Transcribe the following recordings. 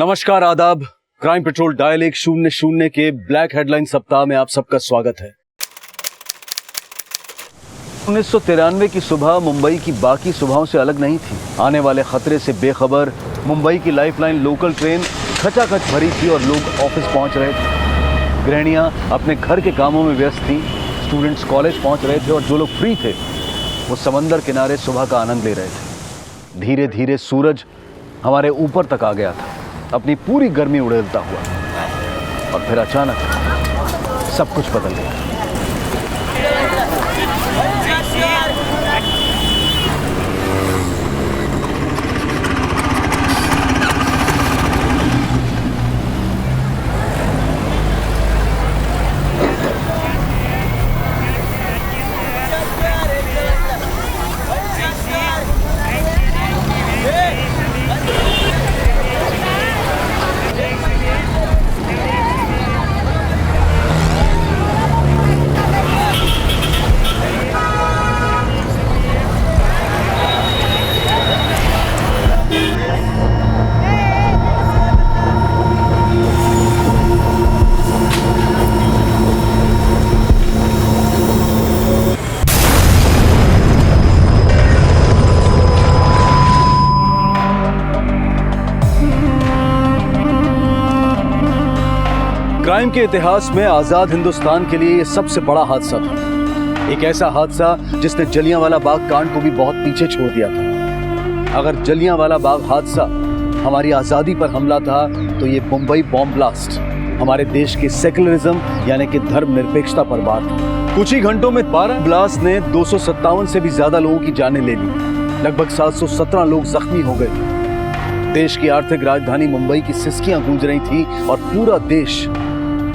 नमस्कार, आदाब। Crime petrol dial 100 के ब्लैक हेडलाइन सप्ताह में आप सबका स्वागत है। 1993 की सुबह मुंबई की बाकी सुबहों से अलग नहीं थी। आने वाले खतरे से बेखबर मुंबई की लाइफलाइन लोकल ट्रेन खचाखच भरी थी और लोग ऑफिस पहुंच रहे थे। गृहिणियां अपने घर के कामों में व्यस्त थीं, स्टूडेंट्स कॉलेज पहुंच रहे थे और जो लोग फ्री थे वो समंदर किनारे सुबह का आनंद ले रहे थे। धीरे धीरे सूरज हमारे ऊपर तक आ गया था, अपनी पूरी गर्मी उड़ेलता हुआ, और फिर अचानक सब कुछ बदल गया। क्राइम के इतिहास में आजाद हिंदुस्तान के लिए यह सबसे बड़ा हादसा था। एक ऐसा हादसा जिसने जलियांवाला बाग कांड को भी बहुत पीछे छोड़ दिया था। अगर जलियांवाला बाग हादसा हमारी आजादी पर हमला था तो ये मुंबई बॉम्ब ब्लास्ट हमारे देश के सेकुलरिज्म यानी कि धर्मनिरपेक्षता पर वार था। कुछ ही घंटों में 12 ब्लास्ट ने 257 से भी ज्यादा लोगों की जानें ले ली। लगभग 717 लोग जख्मी हो गए। देश की आर्थिक राजधानी मुंबई की सिसकियां गूंज रही थी और पूरा देश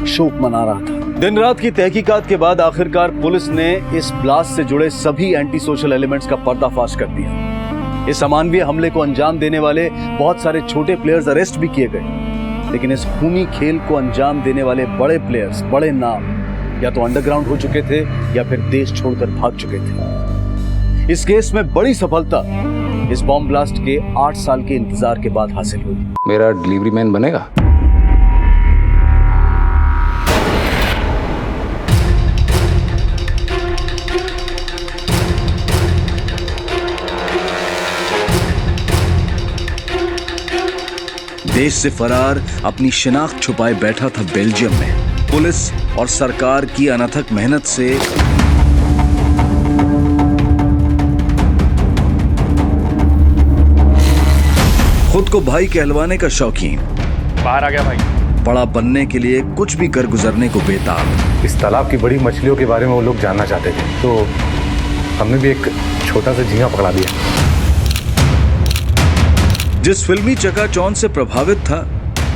शोक मना रहा था। दिन रात की तहकीकात के बाद आखिरकार पुलिस ने इस ब्लास्ट से जुड़े सभी एंटी सोशल एलिमेंट्स का पर्दाफाश कर दिया। इस अमानवीय हमले को अंजाम देने वाले बहुत सारे छोटे प्लेयर्स अरेस्ट भी किए गए, लेकिन इस खूनी खेल को अंजाम देने वाले बड़े प्लेयर्स, बड़े नाम या तो अंडरग्राउंड हो चुके थे या फिर देश छोड़कर भाग चुके थे। इस केस में बड़ी सफलता इस बॉम्ब ब्लास्ट के 8 साल के इंतजार के बाद हासिल हुई। मेरा डिलीवरी मैन बनेगा? देश से फरार, अपनी शिनाख्त छुपाए बैठा था बेल्जियम में। पुलिस और सरकार की अनथक मेहनत से खुद को भाई कहलवाने का शौकीन, बाहर आ गया भाई, बड़ा बनने के लिए कुछ भी कर गुजरने को बेताब। इस तालाब की बड़ी मछलियों के बारे में वो लोग जानना चाहते थे, तो हमने भी एक छोटा सा झींगा पकड़ा दिया। जिस फिल्मी चकाचौंध से प्रभावित था,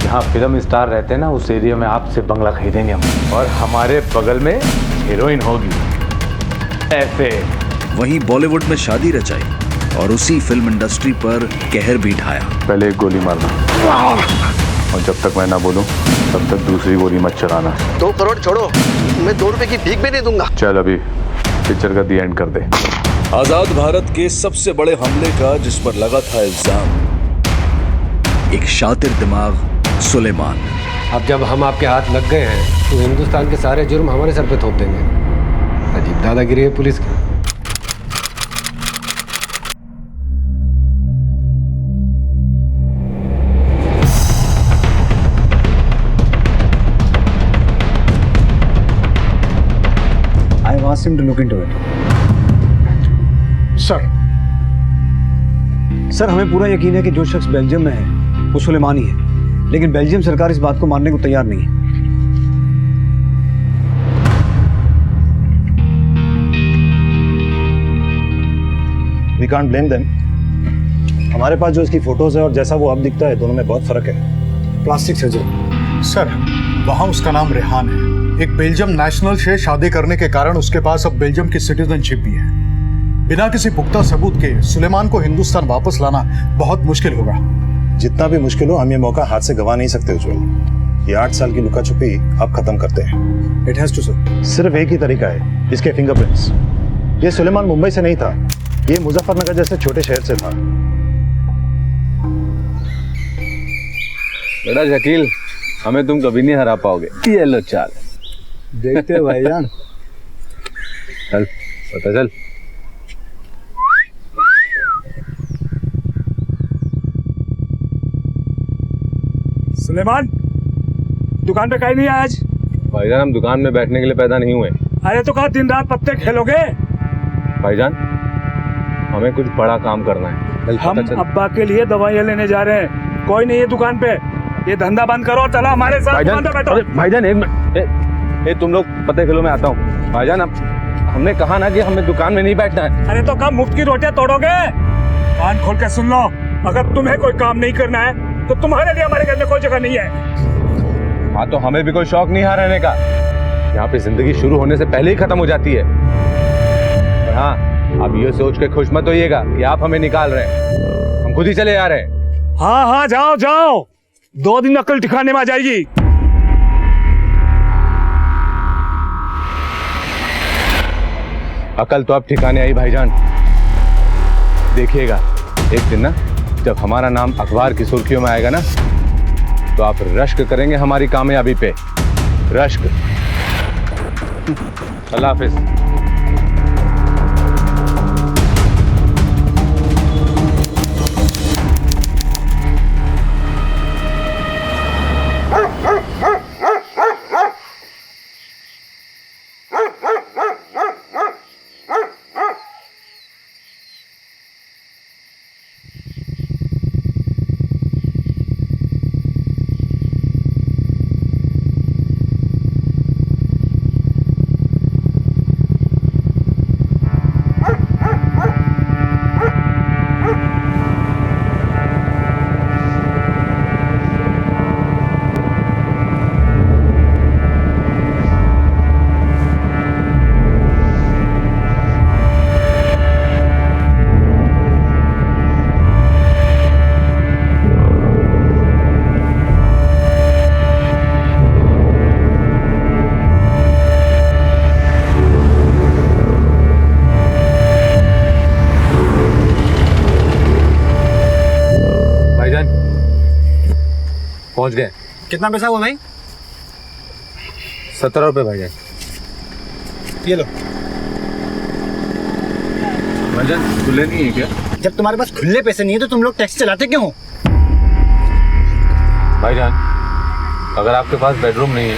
जहाँ फिल्म स्टार रहते हैं ना, उस एरिया में आपसे बंगला खरीदेंगे हम, और हमारे बगल में हीरोइन होगी ऐसे। वहीं बॉलीवुड में शादी रचाई और उसी फिल्म इंडस्ट्री पर कहर भी ढाया। पहले एक गोली मारना, और जब तक मैं ना बोलूं तब तक दूसरी गोली मत चलाना। 2 करोड़ छोड़ो, मैं 2 रुपए की भीख भी नहीं दूंगा। चल अभी पिक्चर का दी एंड कर दे। आजाद भारत के सबसे बड़े हमले का जिस पर लगा था इल्जाम, एक शातिर दिमाग सुलेमान। अब जब हम आपके हाथ लग गए हैं तो हिंदुस्तान के सारे जुर्म हमारे सर पे थोप देंगे। अजीब दादागिरी है पुलिस की। I asked him to look into it. Sir, हमें पूरा यकीन है कि जो शख्स बेल्जियम में है वो सुलेमानी है, लेकिन बेल्जियम सरकार इस बात को मानने को तैयार नहीं है। We can't blame them. हमारे पास जो इसकी फोटोज है और जैसा वो अब दिखता है, दोनों में बहुत फर्क है। Plastic surgery. सर, वहाँ उसका नाम रेहान है। एक बेल्जियम नेशनल से शादी करने के कारण उसके पास अब बेल्जियम की सिटीजनशिप भी है। बिना किसी पुख्ता सबूत के सुलेमान को हिंदुस्तान वापस लाना बहुत मुश्किल होगा। जितना भी मुश्किल हो, हम ये मौका हाथ से गवा नहीं सकते उज्जवल। ये 8 साल की लुका छुपी अब खत्म करते हैं। It has to sir. सिर्फ एक ही तरीका है, इसके फिंगरप्रिंट्स। ये सुलेमान मुंबई से नहीं था, ये मुजफ्फरनगर जैसे छोटे शहर से था। बेटा शकील, हमें तुम कभी नहीं हरा पाओगे। ये लो चाल। देखते हैं भाईजान। चल पता चल। सुलेमान, दुकान पे कहीं नहीं आया आज? भाईजान हम दुकान में बैठने के लिए पैदा नहीं हुए। अरे तो कहा दिन रात पत्ते खेलोगे? भाईजान हमें कुछ बड़ा काम करना है। कल हम पता चल। अब्बा के लिए दवाइयाँ लेने जा रहे हैं, कोई नहीं है दुकान पे। ये धंधा बंद करो और चला हमारे साथ भाईजान, दुकान पे बैठो। अरे भाईजान एक मिनट। ए, तुम लोग पत्ते खेलो, मैं आता हूँ। भाईजान हमने कहा ना कि हमें दुकान में नहीं बैठना है। अरे तो कब मुफ्त की रोटियां तोड़ोगे? कान खोल के सुन लो, अगर तुम्हें कोई काम नहीं करना है तो तुम्हारे लिए हमारे घर में कोई जगह नहीं है। हाँ तो हमें भी कोई शौक नहीं है रहने का। यहाँ पे जिंदगी शुरू होने से पहले ही खत्म हो जाती है। और हाँ, आप ये सोच के खुश मत होइएगा कि आप हमें निकाल रहे हैं, हम खुद ही चले आ रहे हैं। हाँ हाँ जाओ जाओ, 2 दिन अकल ठिकाने में आ जाएगी। अकल तो अब ठिकाने आई भाईजान। देखिएगा एक दिन ना, जब हमारा नाम अखबार की सुर्खियों में आएगा ना, तो आप रश्क करेंगे हमारी कामयाबी पे। रश्क। अल्लाह हाफिज। पहुंच गए। कितना पैसा हुआ भाई? 17 रुपए भाईजान। ये लो। भाईजान खुले नहीं है क्या? जब तुम्हारे पास खुले पैसे नहीं है तो तुम लोग टैक्सी चलाते क्यों हो? भाईजान अगर आपके पास बेडरूम नहीं है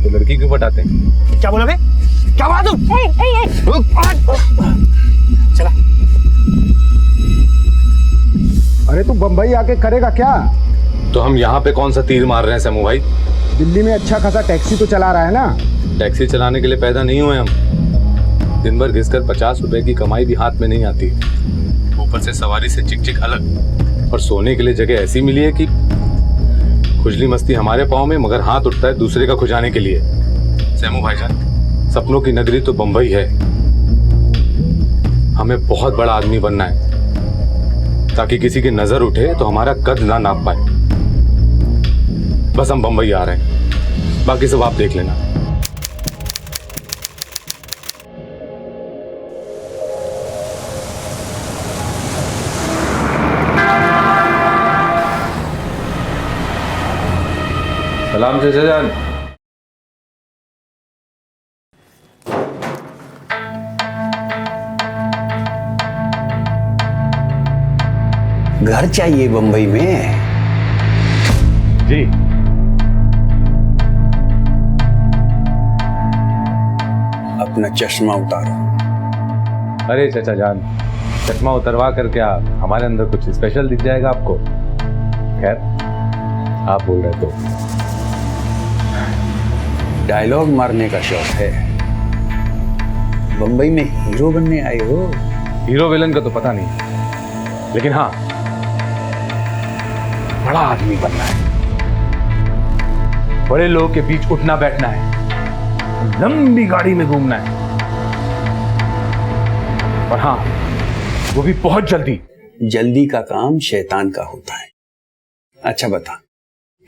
तो लड़की क्यों पटाते हैं? क्या बोला बे? क्या बोला तुम? चला। अरे तू बम्बई आके करेगा क्या? तो हम यहाँ पे कौन सा तीर मार रहे हैं समू भाई? दिल्ली में अच्छा खासा टैक्सी तो चला रहा है ना। टैक्सी चलाने के लिए पैदा नहीं हुए हम। दिन भर घिसकर 50 रुपए की कमाई भी हाथ में नहीं आती, ऊपर से सवारी से चिक चिक अलग, और सोने के लिए जगह ऐसी मिली है कि खुजली मस्ती हमारे पाँव में, मगर हाथ उठता है दूसरे का खुजाने के लिए। सेमू भाईजान सपनों की नगरी तो बंबई है, हमें बहुत बड़ा आदमी बनना है ताकि किसी की नजर उठे तो हमारा कद ना नाप पाए। बस हम बंबई आ रहे हैं, बाकी सब आप देख लेना। सलाम चाचा जान। घर चाहिए बंबई में? जी अपना चश्मा उतारो। अरे चाचा जान, चश्मा उतरवा कर क्या हमारे अंदर कुछ स्पेशल दिख जाएगा आपको? खैर आप बोल रहे तो। डायलॉग मारने का शौक है, बंबई में हीरो बनने आए हो? हीरो विलन का तो पता नहीं, लेकिन हाँ बड़ा आदमी बनना है, बड़े लोगों के बीच उठना बैठना है, लंबी गाड़ी में घूमना है, और हाँ वो भी बहुत जल्दी। जल्दी का काम शैतान का होता है। अच्छा बता,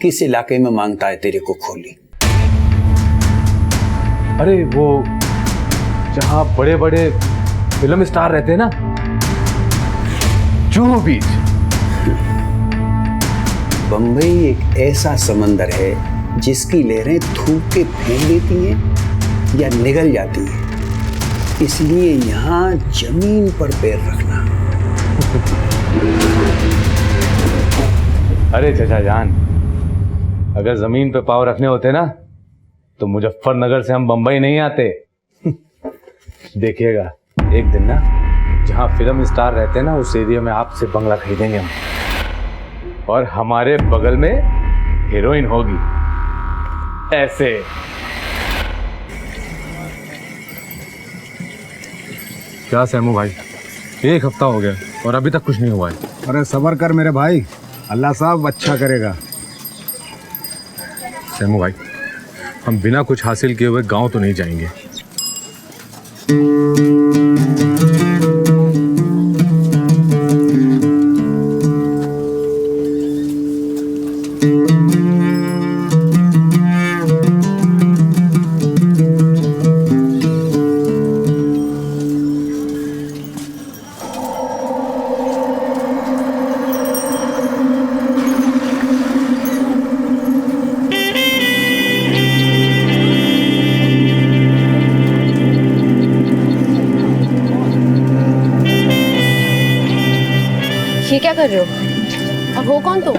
किस इलाके में मांगता है तेरे को खोली? अरे वो जहां बड़े बड़े फिल्म स्टार रहते हैं ना, जुहू बीच। बंबई एक ऐसा समंदर है जिसकी लहरें थूक के फेंक देती हैं या निगल जाती हैं, इसलिए यहाँ जमीन पर पैर रखना। अरे चचा जान, अगर जमीन पे पाँव रखने होते ना तो मुजफ्फरनगर से हम बंबई नहीं आते। देखिएगा एक दिन ना, जहाँ फिल्म स्टार रहते हैं ना, उस एरिया में आपसे बंगला खरीदेंगे हम, और हमारे बगल में हीरोइन होगी ऐसे। क्या सैमू भाई, 1 हफ्ता हो गया और अभी तक कुछ नहीं हुआ है। अरे सब्र कर मेरे भाई, अल्लाह साहब अच्छा करेगा। सैमू भाई, हम बिना कुछ हासिल किए हुए गांव तो नहीं जाएंगे। ये क्या कर रहे हो? और हो कौन तुम?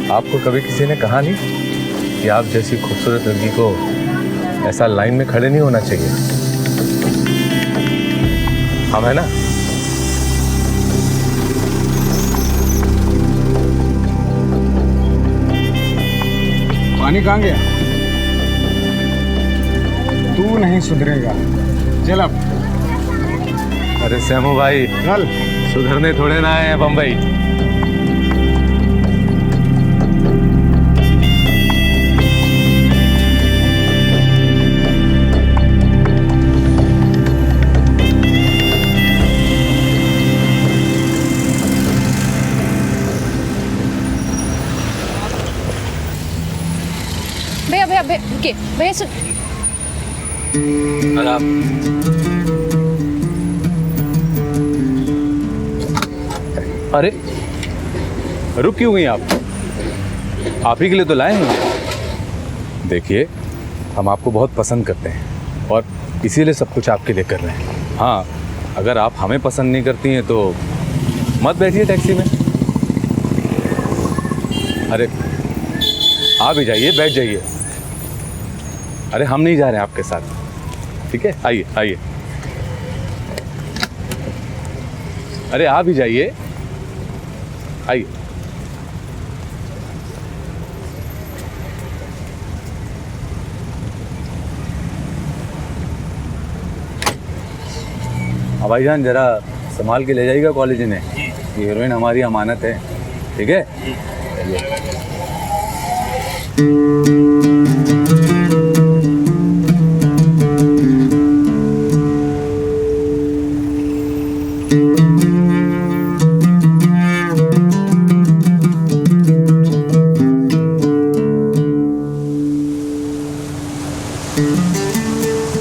आपको कभी किसी ने कहा नहीं कि आप जैसी खूबसूरत लड़की को ऐसा लाइन में खड़े नहीं होना चाहिए? हम है ना? पानी कहाँ गया? तू नहीं सुधरेगा, चल अब। अरे सैमू भाई, चल। सुधरने थोड़े ना आए हैं बंबई। भैया भैया भैया रुकिए, भैया सुन। अरे रुक क्यों गई आप ही के लिए तो लाए हैं। देखिए, हम आपको बहुत पसंद करते हैं और इसीलिए सब कुछ आपके लिए कर रहे हैं। हाँ, अगर आप हमें पसंद नहीं करती हैं तो मत बैठिए टैक्सी में। अरे आप भी जाइए, बैठ जाइए। अरे हम नहीं जा रहे हैं आपके साथ, ठीक है? आइए आइए। अरे आप भी जाइए, आइए। भाईजान जरा संभाल के ले जाइएगा कॉलेज में, ये हीरोइन हमारी अमानत है, ठीक है?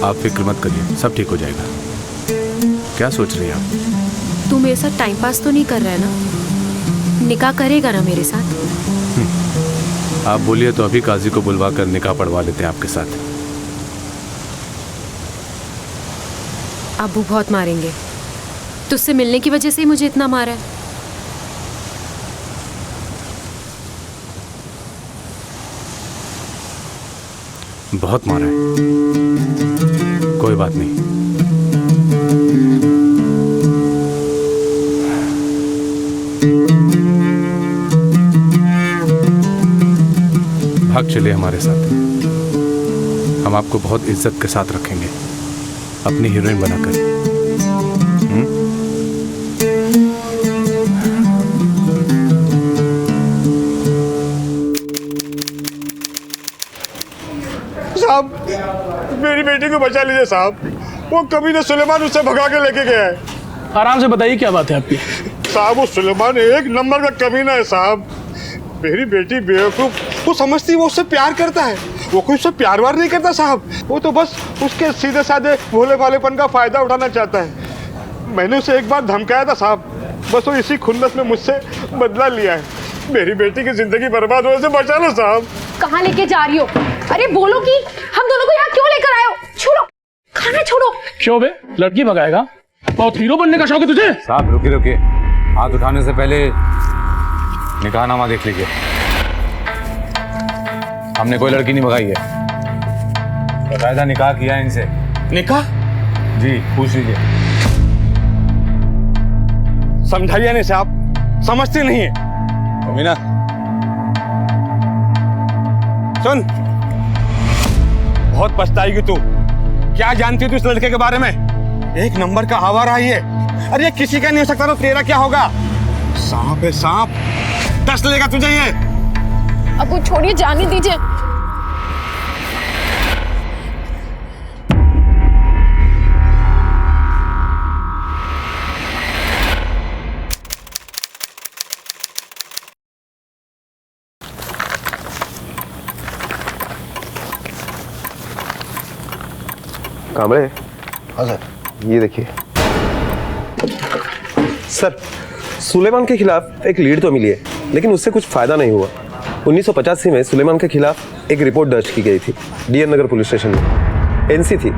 आप फिक्र मत करिए, सब ठीक हो जाएगा। क्या सोच रही हैं आप? तू मेरे साथ टाइम पास तो नहीं कर रहा है ना? निकाह करेगा ना मेरे साथ? आप बोलिए तो अभी काजी को बुलवा कर निकाह पढ़वा लेते हैं आपके साथ। अबू बहुत मारेंगे, तुझसे मिलने की वजह से ही मुझे इतना मारा है। बहुत मारा है, कोई बात नहीं। भाग चलिए हमारे साथ, हम आपको बहुत इज्जत के साथ रखेंगे, अपनी हीरोइन बनाकर। साहब, मेरी बेटी को बचा लीजिए साहब, वो कमीना सुलेमान उससे भगा के लेके गया है। आराम से बताइए क्या बात है आपकी? साहब वो सुलेमान एक नंबर का कमीना है साहब। मेरी बेटी बेवकूफ, वो समझती है वो उससे प्यार करता है, वो कोई उससे प्यार वार नहीं करता साहब। वो तो बस उसके सीधे साधे भोले भालेपन का फायदा उठाना चाहता है। मैंने उसे एक बार धमकाया था साहब, बस वो इसी खुन्नस में मुझसे बदला लिया है। मेरी बेटी की जिंदगी बर्बाद होने से बचा लो साहब। कहाँ लेके जा रही हो? अरे बोलो कि हम दोनों को यहाँ क्यों लेकर आए हो? छोड़ो, खाना छोड़ो। क्यों बे, लड़की भगाएगा? बहुत हीरो बनने का शौक है तुझे? साहब रुकिए रुकिए, हाथ उठाने से पहले निकाहनामा देख लीजिए। हमने कोई लड़की नहीं भगाई है, बकायदा निकाह किया है इनसे। निकाह? जी पूछ लीजिए। समझाइए नहीं साहब, समझती नहीं है। मीना सुन, बहुत पछताएगी तू। क्या जानती तू इस लड़के के बारे में? एक नंबर का आवारा है ये। अरे ये किसी का नहीं हो सकता तो तेरा क्या होगा? सांप है सांप, डस लेगा तुझे ये। अब वो छोड़िए, जाने दीजिए। कामड़े। हाँ सर। ये देखिए सर, सुलेमान के खिलाफ एक लीड तो मिली है, लेकिन उससे कुछ फायदा नहीं हुआ। 1985 में सुलेमान के खिलाफ एक रिपोर्ट दर्ज की गई थी डीएन नगर पुलिस स्टेशन में। एनसी थी,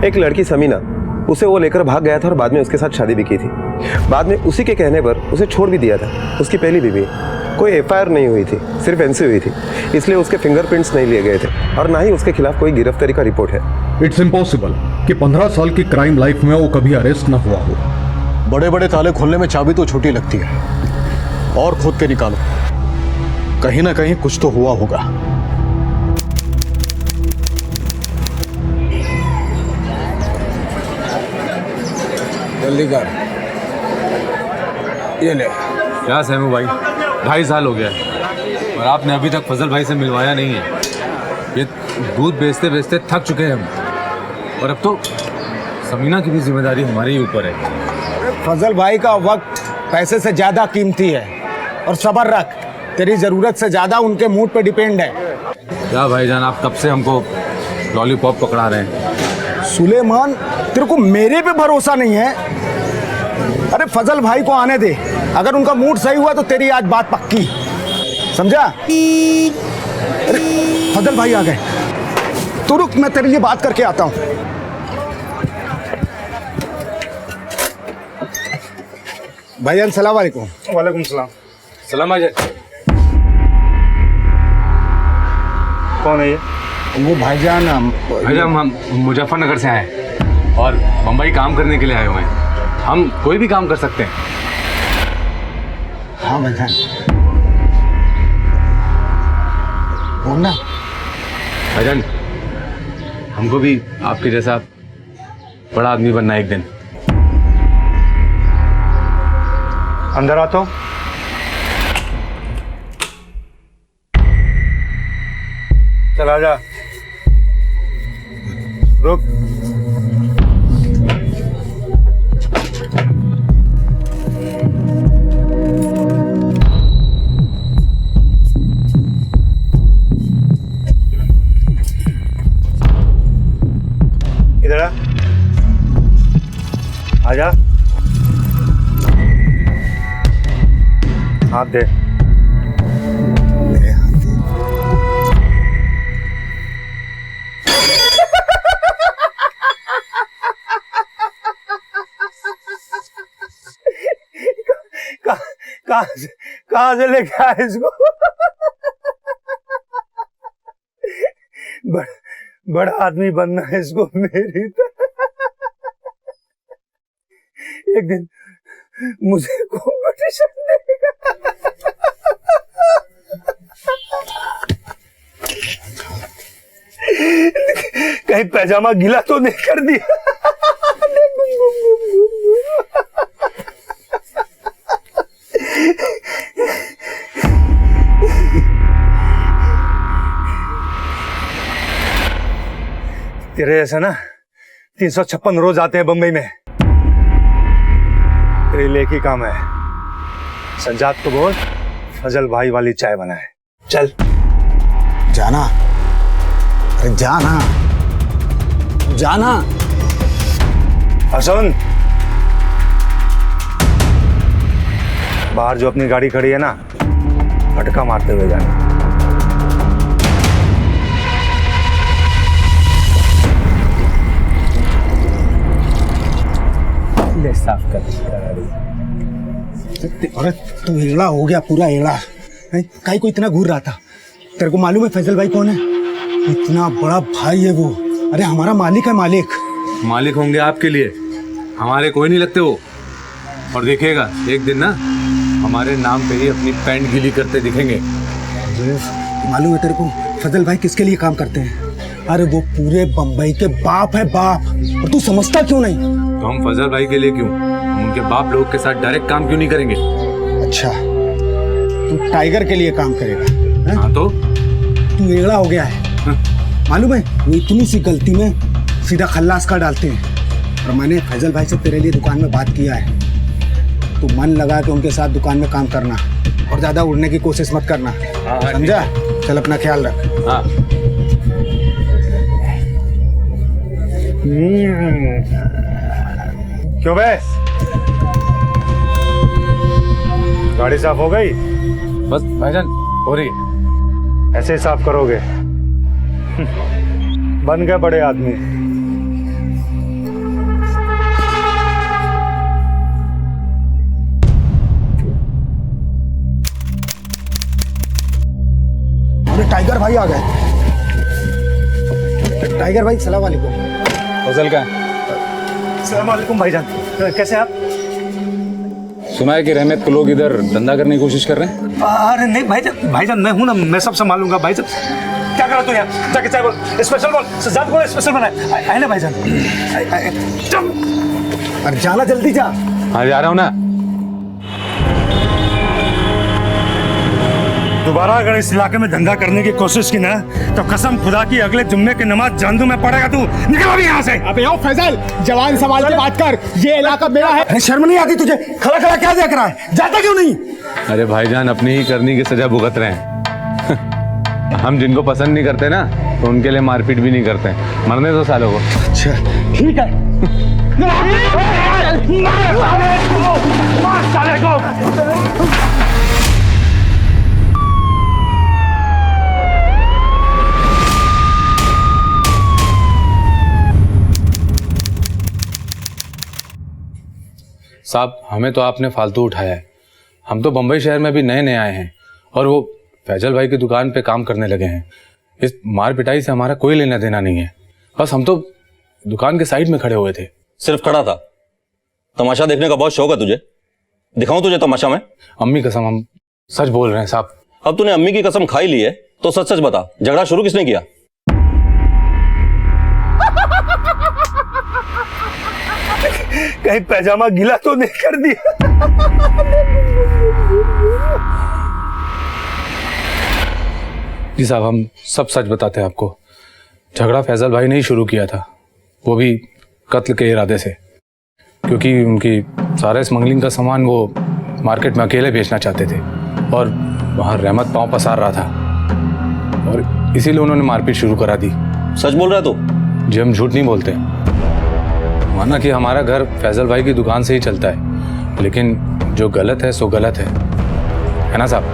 एक लड़की समीना, उसे वो लेकर भाग गया था और बाद में उसके साथ शादी भी की थी। बाद में उसी के कहने पर उसे छोड़ भी दिया था। उसकी पहली बीवी, कोई एफआईआर नहीं हुई थी, सिर्फ एनसी हुई थी, इसलिए उसके फिंगरप्रिंट्स नहीं लिए गए थे और ना ही उसके खिलाफ कोई गिरफ्तारी का रिपोर्ट है। इट्स इम्पॉसिबल कि 15 साल की क्राइम लाइफ में वो कभी अरेस्ट ना हुआ हो। बड़े बड़े ताले खोलने में चाबी तो छोटी लगती है, और खोद के निकालो, कहीं ना कहीं कुछ तो हुआ होगा। जल्दी कर, ये ले। क्या सहमू भाई, 2.5 साल हो गया है और आपने अभी तक फजल भाई से मिलवाया नहीं है। ये दूध बेचते बेचते थक चुके हैं हम, और अब तो समीना की भी जिम्मेदारी हमारे ही ऊपर है। फजल भाई का वक्त पैसे से ज्यादा कीमती है, और सब्र रख, तेरी जरूरत से ज्यादा उनके मूड पे डिपेंड है। क्या भाईजान, आप कब से हमको लॉलीपॉप पकड़ा रहे हैं? सुलेमान, तेरे को मेरे पे भरोसा नहीं है? अरे फजल भाई को आने दे, अगर उनका मूड सही हुआ तो तेरी आज बात पक्की, समझा? अरे फजल भाई आ गए, तू रुक, मैं तेरे लिए बात करके आता हूं। भाईजान सलाम वालेकुम। वालेकुम सलाम। सलाम भाईजान। कौन है ये? वो भाईजान हम मुजफ्फरनगर से आए हैं और मुंबई काम करने के लिए आए हुए हैं। हम कोई भी काम कर सकते हैं। हाँ भाईजान, बोलना। भाईजान, हमको भी आपके जैसा बड़ा आदमी बनना है एक दिन। अंदर आता हूँ। चला जा, रुक। इधर आ जा, हाथ दे। कहाँ से लेके आए इसको? बड़ा आदमी बनना है इसको मेरी तरह। एक दिन मुझे कॉम्पिटिशन देगा। कहीं पैजामा गीला तो नहीं कर दिया? तेरे ऐसा ना 356 रोज आते हैं बंबई में। तेरे लिए एक ही काम है, सज्जाद को बोल फजल भाई वाली चाय बनाए। चल जाना, अरे जाना जाना। और सुन, बाहर जो अपनी गाड़ी खड़ी है ना, फटका मारते हुए जाना। ले साफ कर गाड़ी। अरे तू एड़ा हो गया, पूरा एड़ा। काई को इतना घूर रहा था? तेरे को मालूम है फैजल भाई कौन है? इतना बड़ा भाई है वो। अरे हमारा मालिक है, मालिक। मालिक होंगे आपके लिए, हमारे कोई नहीं लगते वो। और देखिएगा एक दिन ना हमारे नाम पे ही अपनी पैंट गीली करते दिखेंगे। मालूम है तेरे को फजल भाई किसके लिए काम करते हैं? अरे वो पूरे बम्बई के बाप है, बाप। और तू समझता क्यों नहीं? तो हम फजल भाई के लिए क्यों, हम उनके बाप लोग के साथ डायरेक्ट काम क्यों नहीं करेंगे? अच्छा, तू टाइगर के लिए काम करेगा? हाँ तो तू एड़ा हो गया है। मालूम है वो इतनी सी गलती में सीधा खल्लास का डालते हैं। और मैंने फैजल भाई से तेरे लिए दुकान में बात किया है। तू मन लगा के उनके साथ दुकान में काम करना और ज्यादा उड़ने की कोशिश मत करना, समझा? चल अपना ख्याल रख। हाँ। क्यों बे? गाड़ी साफ हो गई? बस भाईजान हो रही है। ऐसे ही साफ करोगे? बन गए बड़े आदमी। अरे टाइगर भाई आ गए। टाइगर भाई सलाम वालेकुम। फजल का सलाम वालेकुम भाईजान, कैसे आप? सुना है कि रहमत को लोग इधर धंधा करने की कोशिश कर रहे हैं। अरे नहीं भाईजान, भाईजान मैं हूं ना, मैं सब संभालूंगा। भाईजान क्या करा तू यहाँ? जाके चाय बोल, स्पेशल बोल, सजाद बोल, स्पेशल बनाए। आए ना भाईजान? अरे जाना, जल्दी जा। हाँ जा रहा हूँ ना। दोबारा अगर इस इलाके में धंधा करने की कोशिश की ना, तो कसम खुदा की अगले जुम्मे की नमाज जानदू में पड़ेगा। तू निकल अभी यहाँ से। अबे आओ फैजल, जवान संभाल के बात कर, ये इलाका मेरा है। अरे शर्म नहीं आती तुझे? खड़ा खड़ा क्या देख रहा है? जाता क्यों नहीं? अरे भाईजान अपनी ही करनी की सजा भुगत रहे हैं। हम जिनको पसंद नहीं करते ना, तो उनके लिए मारपीट भी नहीं करते। मरने दो सालों को। अच्छा ठीक है। साहब हमें तो आपने फालतू उठाया है। हम तो बम्बई शहर में भी नए नए आए हैं और वो फैजल भाई की दुकान पे काम करने लगे हैं। इस मार पिटाई से हमारा कोई लेना देना नहीं है। बस हम तो दुकान के साइड में खड़े हुए थे। सिर्फ खड़ा था? तमाशा देखने का बहुत शौक है तुझे? दिखाऊं तुझे तमाशा में? अम्मी कसम हम सच बोल रहे हैं साहब। अब तूने अम्मी की कसम खाई ली है तो सच सच बता, झगड़ा शुरू किसने किया? कहीं पैजामा गीला तो नहीं कर दिया? जी साहब हम सब सच बताते हैं आपको। झगड़ा फैजल भाई ने ही शुरू किया था, वो भी कत्ल के इरादे से, क्योंकि उनकी सारा स्मगलिंग का सामान वो मार्केट में अकेले बेचना चाहते थे और वहाँ रहमत पांव पसार रहा था और इसीलिए उन्होंने मारपीट शुरू करा दी। सच बोल रहा है तू? जी हम झूठ नहीं बोलते। माना कि हमारा घर फैजल भाई की दुकान से ही चलता है, लेकिन जो गलत है सो गलत है ना साहब?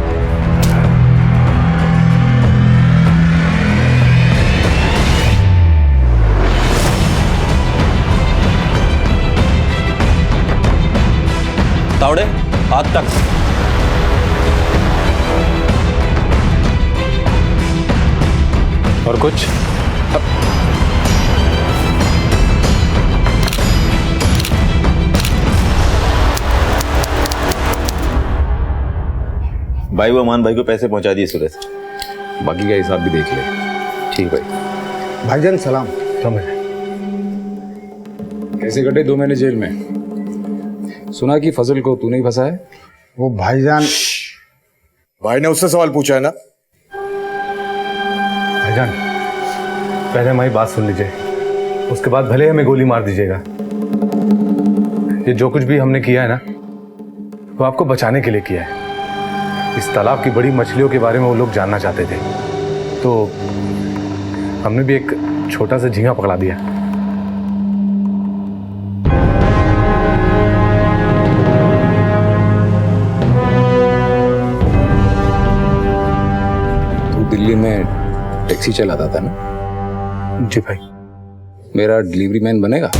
तावड़े हाथ तक। और कुछ? भाई वो अमान भाई को पैसे पहुंचा दिए सुरेश, बाकी का हिसाब भी देख ले। ठीक भाई। भाईजान सलाम। कैसे कटे 2 महीने जेल में? सुना कि फजल को तूने ही फंसा है? वो भाईजान, भाई ने उससे सवाल पूछा है ना? भाईजान पहले हमारी बात सुन लीजिए, उसके बाद भले हमें गोली मार दीजिएगा। ये जो कुछ भी हमने किया है ना, वो आपको बचाने के लिए किया है। इस तालाब की बड़ी मछलियों के बारे में वो लोग जानना चाहते थे, तो हमने भी एक छोटा सा झींगा पकड़ा दिया। में टैक्सी चलाता था ना? जी भाई। मेरा डिलीवरी मैन बनेगा?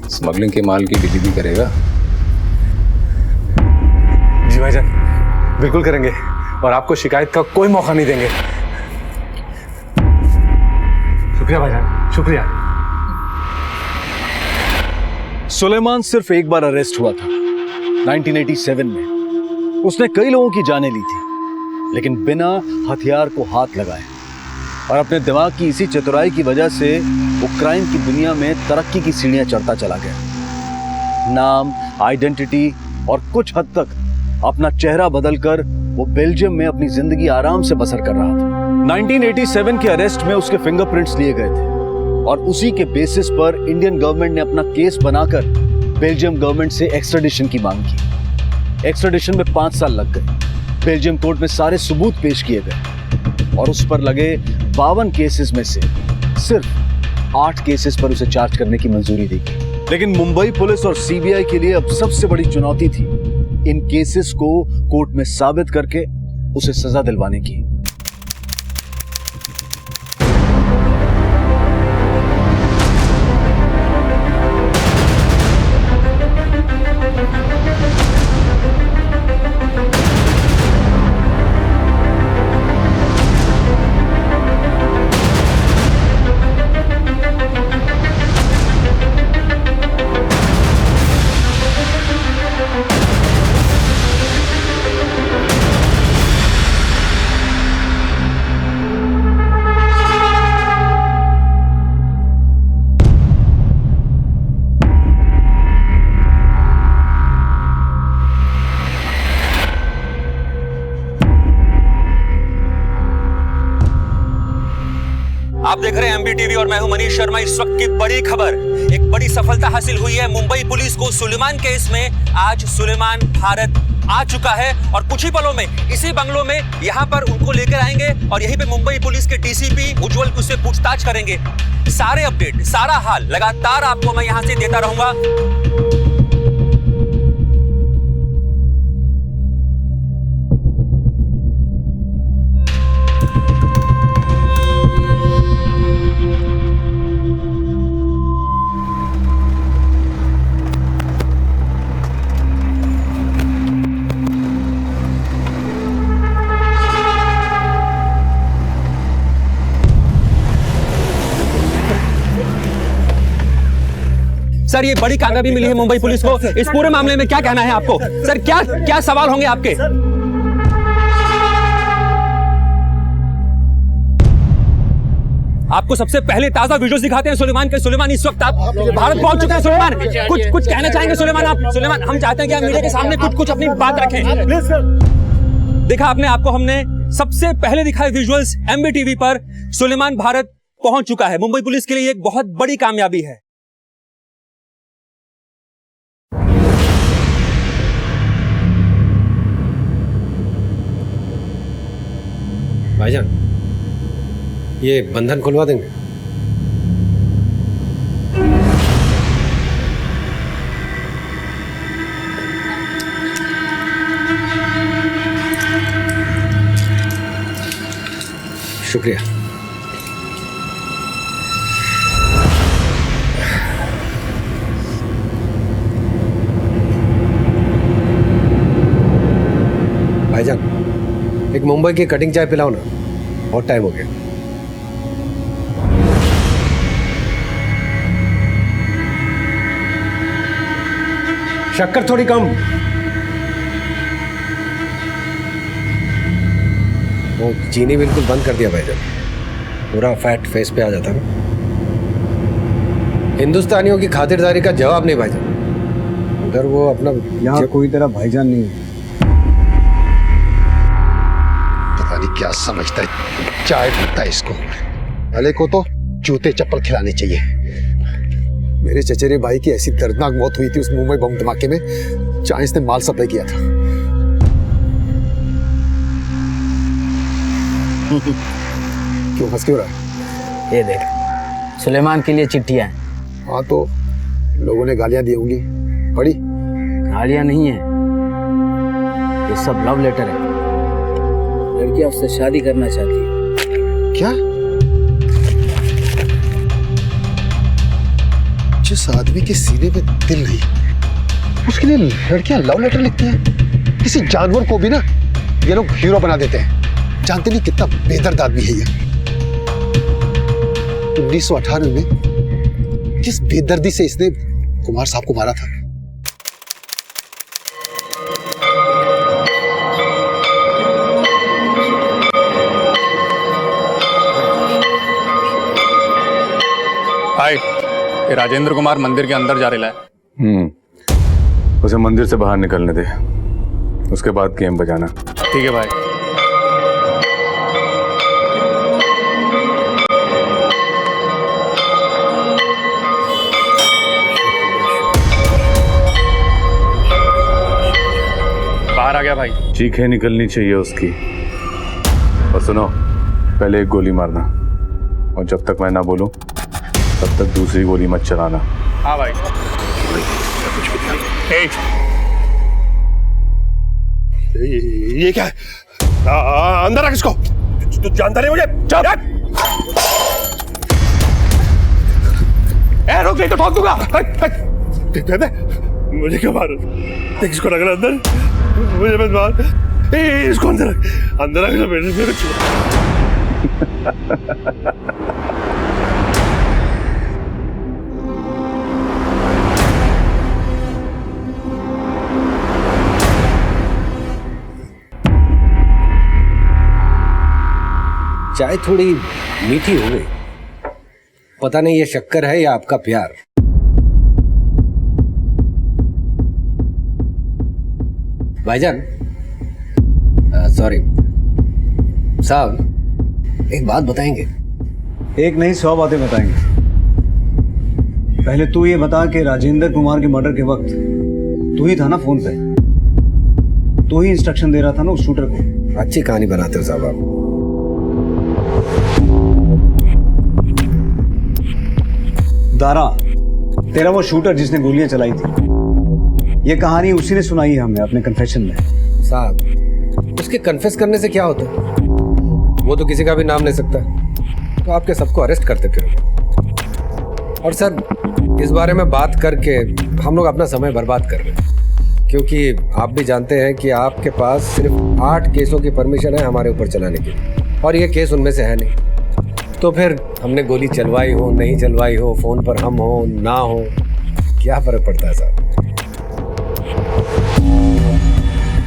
स्मगलिंग के माल की डिलीवरी करेगा? जी भाईजान, बिल्कुल करेंगे और आपको शिकायत का कोई मौका नहीं देंगे। शुक्रिया भाईजान, शुक्रिया। सुलेमान सिर्फ एक बार अरेस्ट हुआ था 1987 में। उसने कई लोगों की जानें ली थी, लेकिन बिना हथियार को हाथ लगाए, और अपने दिमाग की इसी चतुराई की वजह से वो क्राइम की दुनिया में तरक्की की सीढ़ियां चढ़ता चला गया। नाम, आइडेंटिटी और कुछ हद तक अपना चेहरा बदलकर वो बेल्जियम में अपनी जिंदगी आराम से बसर कर रहा था। 1987 के अरेस्ट में उसके फिंगरप्रिंट्स लिए गए थे और उसी के बेसिस पर इंडियन गवर्नमेंट ने अपना केस बनाकर बेल्जियम गवर्नमेंट से एक्स्ट्राडिशन की मांग की। एक्स्ट्राडिशन में 5 साल लग गए। बेल्जियम कोर्ट में सारे सबूत पेश किए गए और उस पर लगे 52 केसेस में से सिर्फ 8 केसेस पर उसे चार्ज करने की मंजूरी दी गई। लेकिन मुंबई पुलिस और सीबीआई के लिए अब सबसे बड़ी चुनौती थी इन केसेस को कोर्ट में साबित करके उसे सजा दिलवाने की। आप देख रहे हैं एमबीटीवी और मैं हूं मनीष शर्मा। इस वक्त की बड़ी खबर, एक बड़ी सफलता हासिल हुई है मुंबई पुलिस को सुलेमान केस में। आज सुलेमान भारत आ चुका है और कुछ ही पलों में इसी बंगलों में यहां पर उनको लेकर आएंगे और यहीं पे मुंबई पुलिस के डीसीपी उज्जवल उससे पूछताछ करेंगे। सारे अपडेट, सारा हाल लगातार आपको मैं यहां से देता रहूंगा। सर, ये बड़ी कामयाबी मिली है मुंबई पुलिस को। इस पूरे मामले में क्या कहना है आपको? सर, क्या सवाल होंगे आपके? आपको सबसे पहले ताजा वीडियोस दिखाते हैं सुलेमान के। सुलेमान, इस वक्त आप भारत पहुंच चुके हैं। सुलेमान, कुछ कहना चाहेंगे सुलेमान आप? सुलेमान, हम चाहते हैं कि आप मीडिया के सामने कुछ अपनी बात रखें। देखा आपने, आपको हमने सबसे पहले दिखाए विजुअल्स एमबीटीवी पर। सुलेमान भारत पहुंच चुका है। मुंबई पुलिस के लिए एक बहुत बड़ी कामयाबी है। भाईजान, ये बंधन खुलवा देंगे? शुक्रिया। भाईजान, एक मुंबई की कटिंग चाय पिलाओ ना, बहुत टाइम हो गया। शक्कर थोड़ी कम। वो चीनी बिल्कुल बंद कर दिया भाईजान, पूरा फैट फेस पे आ जाता ना। हिंदुस्तानियों की खातिरदारी का जवाब नहीं भाईजान। अगर वो अपना यहाँ कोई तेरा भाईजान नहीं है। क्या समझता है, चाय पीता है इसको। अले को तो जूते चप्पल खिलाने चाहिए। मेरे चचेरे भाई की ऐसी दर्दनाक मौत हुई थी उस मुंबई बम धमाके में, जहां इसने माल सप्लाई किया था। क्यों हंस क्यों रहा है? ये देख, सुलेमान के लिए चिट्ठियां हैं। हाँ, तो लोगों ने गालियां दी होंगी। पढ़ी? गालियां नहीं है, ये सब लव लेटर है। लड़कियां उससे शादी करना चाहती है। क्या? जिस आदमी के सीने में दिल नहीं, उसके लिए लड़कियां लव लेटर लिखती हैं। किसी जानवर को भी ना ये लोग हीरो बना देते हैं। जानते नहीं कितना बेदर्द आदमी है ये। 1998 में किस बेदर्दी से इसने कुमार साहब को मारा था। हाय, ये राजेंद्र कुमार मंदिर के अंदर जा रहा है। उसे मंदिर से बाहर निकलने दे, उसके बाद गेम बजाना। ठीक है भाई। बाहर आ गया भाई। चीखें निकलनी चाहिए उसकी। और सुनो, पहले एक गोली मारना, और जब तक मैं ना बोलूं तब तक दूसरी गोली मत चलाना। हाँ भाई। ये क्या है? अंदर रख इसको। तू जानता नहीं मुझे? रुक, नहीं तो ठोक दूंगा। दे दे, मुझे क्यों मारो? देख इसको रख अंदर, मुझे मत मार। इसको अंदर रख, अंदर रख मेरे। चाय थोड़ी मीठी हो गई। पता नहीं ये शक्कर है या आपका प्यार। भाईजान, सॉरी साहब, एक बात बताएंगे? एक नहीं 100 बातें बताएंगे। पहले तू ये बता कि राजेंद्र कुमार के मर्डर के वक्त तू ही था ना फोन पे? तू ही इंस्ट्रक्शन दे रहा था ना उस शूटर को? अच्छी कहानी बनाते हो साहब आप। दारा, तेरा वो शूटर जिसने गोलियां चलाई थी, ये कहानी उसी ने सुनाई है हमें अपने कन्फेशन में। साहब, उसके कन्फेस करने से क्या होता है? वो तो किसी का भी नाम ले सकता है, तो आपके सबको अरेस्ट करते क्यों? और सर, इस बारे में बात करके हम लोग अपना समय बर्बाद कर रहे हैं, क्योंकि आप भी जानते हैं कि आपके पास सिर्फ 8 केसों की परमिशन है हमारे ऊपर चलाने की, और ये केस उनमें से है नहीं। तो फिर हमने गोली चलवाई हो, नहीं चलवाई हो, फोन पर हम हो ना हो, क्या फर्क पड़ता है साहब?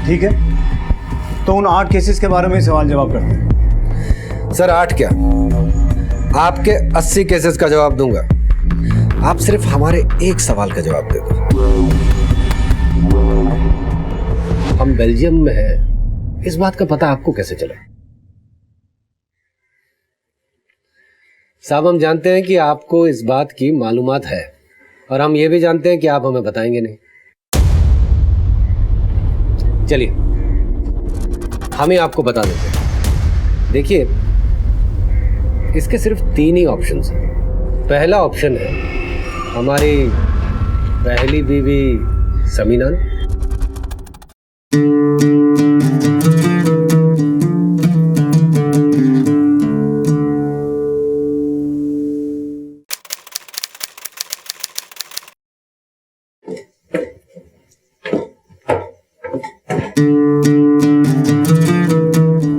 ठीक है, तो उन 8 केसेस के बारे में सवाल जवाब करते हैं। सर 8 क्या, आपके 80 केसेस का जवाब दूंगा। आप सिर्फ हमारे एक सवाल का जवाब दे दो। हम बेल्जियम में हैं, इस बात का पता आपको कैसे चला? साहब, हम जानते हैं कि आपको इस बात की मालूमात है, और हम ये भी जानते हैं कि आप हमें बताएंगे नहीं। चलिए, हम ही आपको बता देते हैं। देखिए, इसके सिर्फ 3 ही ऑप्शंस हैं। पहला ऑप्शन है हमारी पहली बीवी समीना।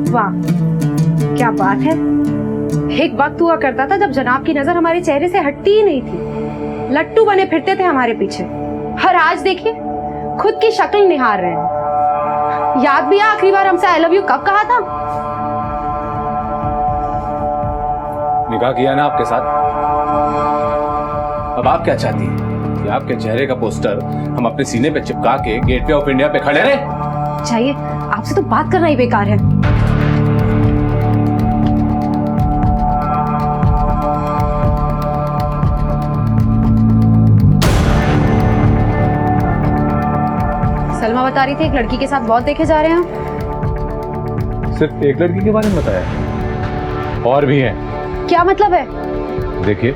वाह, क्या बात है। एक वक्त हुआ करता था जब जनाब की नजर हमारे चेहरे से हटती ही नहीं थी, लट्टू बने फिरते थे हमारे पीछे। और आज देखिए, खुद की शक्ल निहार रहे हैं। याद भी है आखिरी बार हमसे आई लव यू कब कहा था? निकाह किया ना आपके साथ। अब आप क्या चाहती हैं कि आपके चेहरे का पोस्टर हम अपने सीने पे चिपका के गेटवे ऑफ इंडिया पे खड़े रहे? चाहिए, आपसे तो बात करना ही बेकार है। सलमा बता रही थी एक लड़की के साथ बहुत देखे जा रहे हैं। सिर्फ एक लड़की के बारे में बताया? और भी हैं। क्या मतलब है? देखिए,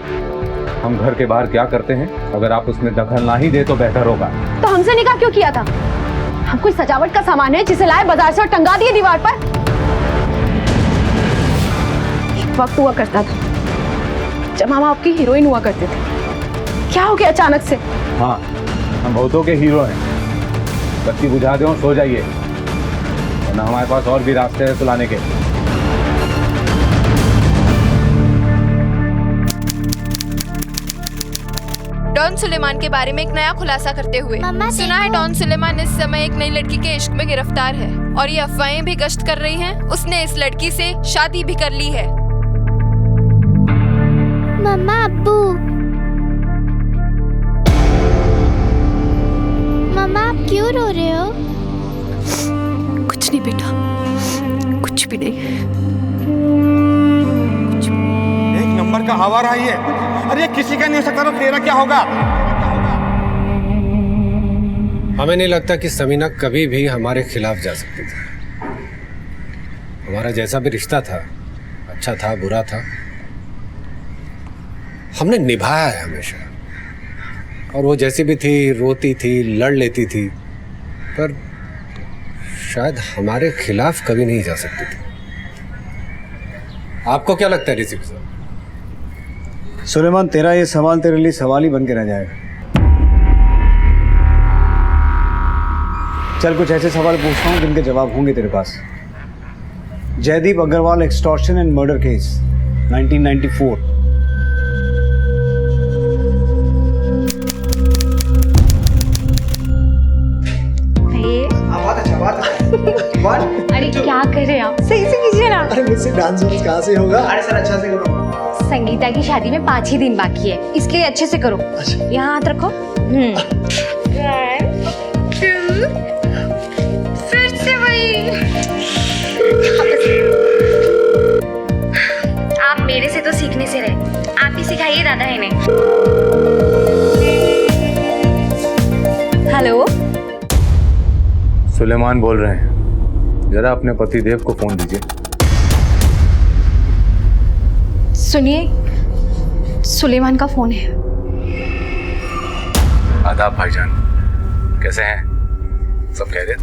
हम घर के बाहर क्या करते हैं, अगर आप उसमें दखल ना ही दे तो बेहतर होगा। तो हमसे निकाह क्यों किया था? हम कोई सजावट का सामान है जिसे लाए बाजार से और टंगा दिए दीवार पर? वक्त हुआ करता था जब हम आपकी हीरोइन हुआ करते थे। क्या हो गया अचानक से? हाँ, हम बहुतों के हीरो हैं। बत्ती बुझा दो और सो जाइए, वरना हमारे पास और भी रास्ते हैं सुलाने के। डॉन सुलेमान के बारे में एक नया खुलासा करते हुए सुना है डॉन सुलेमान इस समय एक नई लड़की के इश्क में गिरफ्तार है और ये अफवाहें भी गश्त कर रही हैं उसने इस लड़की से शादी भी कर ली है। मम्मा, अब्बू, मम्मा आप क्यों रो रहे हो? कुछ नहीं बेटा, कुछ भी नहीं। एक नंबर का हवा रहा है। अरे किसी का नहीं हो सकता तो तेरा क्या होगा? हमें नहीं लगता कि समीना कभी भी हमारे खिलाफ जा सकती थी। हमारा जैसा भी रिश्ता था, अच्छा था बुरा था, हमने निभाया है हमेशा। और वो जैसी भी थी, रोती थी, लड़ लेती थी, पर शायद हमारे खिलाफ कभी नहीं जा सकती थी। आपको क्या लगता है डीसीपी साहब? सुलेमान, तेरा ये सवाल तेरे लिए सवाल ही बन के रह जाएगा। चल कुछ ऐसे सवाल पूछता हूँ जिनके जवाब होंगे तेरे पास। Jaideep Agarwal extortion and murder case 1994। अरे क्या कर रहे हैं आप? सही से कीजिए ना। अरे मुझसे डांस वांस कहाँ से होगा? अरे सर अच्छा से करो। संगीता की शादी में 5 ही दिन बाकी है, इसलिए अच्छे से करो। यहाँ हाथ रखो। 1, 2, फिर से वही। आप मेरे से तो सीखने से रहे, आप ही सिखाइए दादा इन्हें। हेलो, सुलेमान बोल रहे हैं, जरा अपने पति देव को फोन दीजिए। सुनिए, सुलेमान का फोन है। आदाब भाईजान, कैसे हैं? सब खैरियत?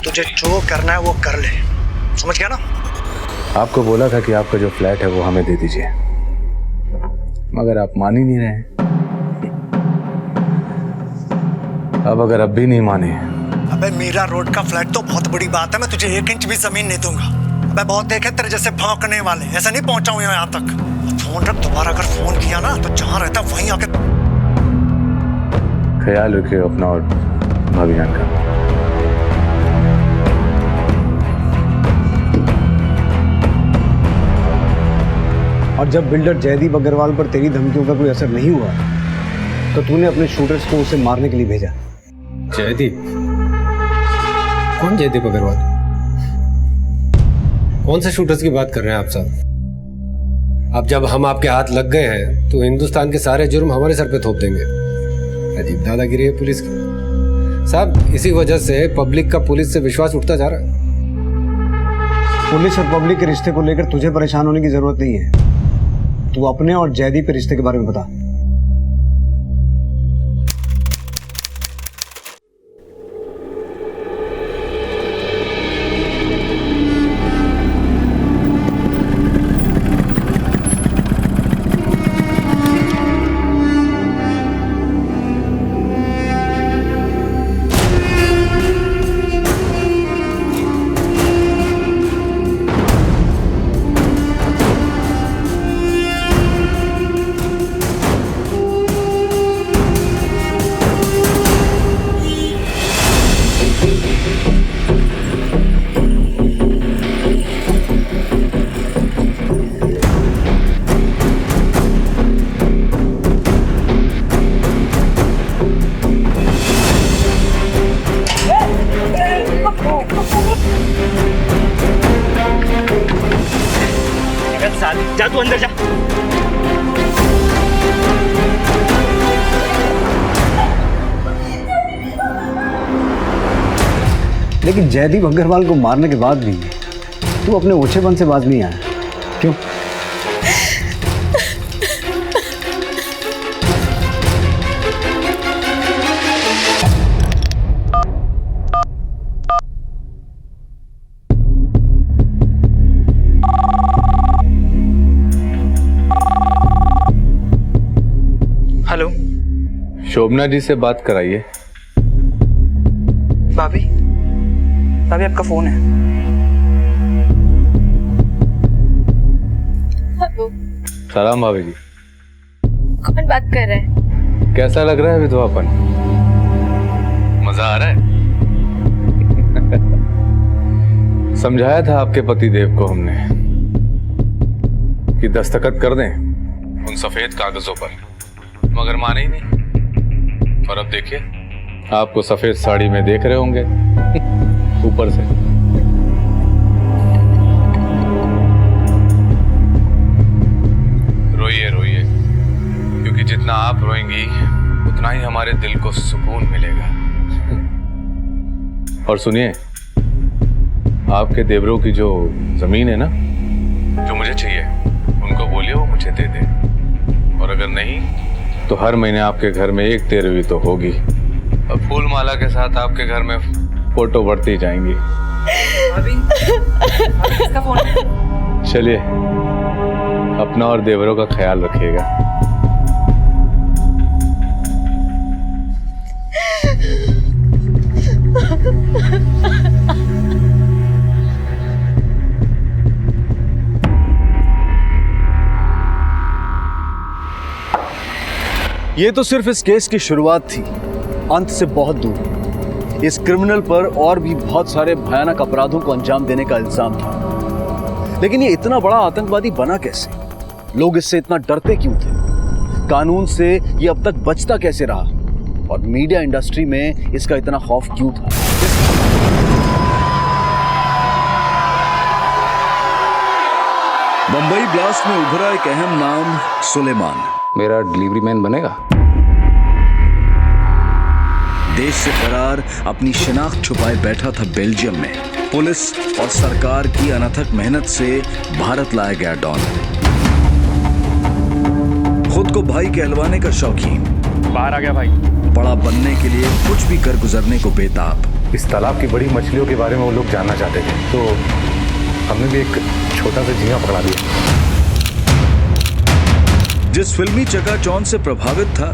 तुझे जो करना है वो कर ले, समझ गया ना? आपको बोला था कि आपका जो फ्लैट है वो हमें दे दीजिए, मगर आप मान ही नहीं रहे हैं। अब अगर अब भी नहीं माने। अबे मीरा रोड का फ्लैट तो बहुत बड़ी बात है, मैं तुझे 1 इंच भी जमीन नहीं दूंगा। अबे बहुत देखे तेरे जैसे भौंकने वाले, ऐसा नहीं पहुंचा हूं यहाँ तक। फोन रख, दोबारा अगर फोन किया ना तो जहां रहता वहीं आके। ख्याल रखिए अपना और भाभी जान का। और जब बिल्डर जयदीप अग्रवाल पर तेरी धमकियों का कोई असर नहीं हुआ तो तूने अपने शूटर्स को उसे मारने के लिए भेजा। जयदीप? कौन जयदीप अग्रवाल? कौन से शूटर्स की बात कर रहे हैं आप साहब? अब जब हम आपके हाथ लग गए हैं तो हिंदुस्तान के सारे जुर्म हमारे सर पे थोप देंगे। अजीब दादागिरी है पुलिस की साहब। इसी वजह से पब्लिक का पुलिस से विश्वास उठता जा रहा है। पुलिस और पब्लिक के रिश्ते को लेकर तुझे परेशान होने की जरूरत नहीं है। तू अपने और जयदीप के रिश्ते के बारे में बता। जा तू अंदर जा। लेकिन जयदीप अग्रवाल को मारने के बाद भी तू अपने ओछेपन से बाज नहीं आया, क्यों? हेलो शोभना जी से बात कराइए। भाभी भाभी आपका फोन है। हेलो, सलाम भाभी जी। कौन बात कर रहा है? कैसा लग रहा है विधवापन? मजा आ रहा है? समझाया था आपके पतिदेव को हमने कि दस्तखत कर दें उन सफेद कागजों पर, मगर माने ही नहीं। और अब देखिए, आपको सफेद साड़ी में देख रहे होंगे ऊपर से। रोइए रोइए, क्योंकि जितना आप रोएंगी उतना ही हमारे दिल को सुकून मिलेगा। और सुनिए, आपके देवरों की जो जमीन है ना, जो मुझे चाहिए, उनको बोलिए वो मुझे दे दे। और अगर नहीं तो हर महीने आपके घर में 1 13वीं तो होगी, और फूल माला के साथ आपके घर में फोटो बढ़ती जाएंगी। चलिए, अपना और देवरों का ख्याल रखिएगा। ये तो सिर्फ इस केस की शुरुआत थी, अंत से बहुत दूर। इस क्रिमिनल पर और भी बहुत सारे भयानक अपराधों को अंजाम देने का इल्जाम था। लेकिन ये इतना बड़ा आतंकवादी बना कैसे? लोग इससे इतना डरते क्यों थे? कानून से ये अब तक बचता कैसे रहा? और मीडिया इंडस्ट्री में इसका इतना खौफ क्यों था? बंबई ब्लास्ट में उभरा एक अहम नाम, सुलेमान। मेरा डिलीवरी मैन बनेगा? देश से फरार, अपनी शिनाख्त छुपाए बैठा था बेल्जियम में। पुलिस और सरकार की अनथक मेहनत से भारत लाया गया डॉन। खुद को भाई कहलवाने का शौकीन, बाहर आ गया भाई। बड़ा बनने के लिए कुछ भी कर गुजरने को बेताब। इस तालाब की बड़ी मछलियों के बारे में वो लोग जानना चाहते थे, तो हमने भी एक छोटा सा झींगा पकड़ा दिया। जिस फिल्मी चकाचौंध से प्रभावित था,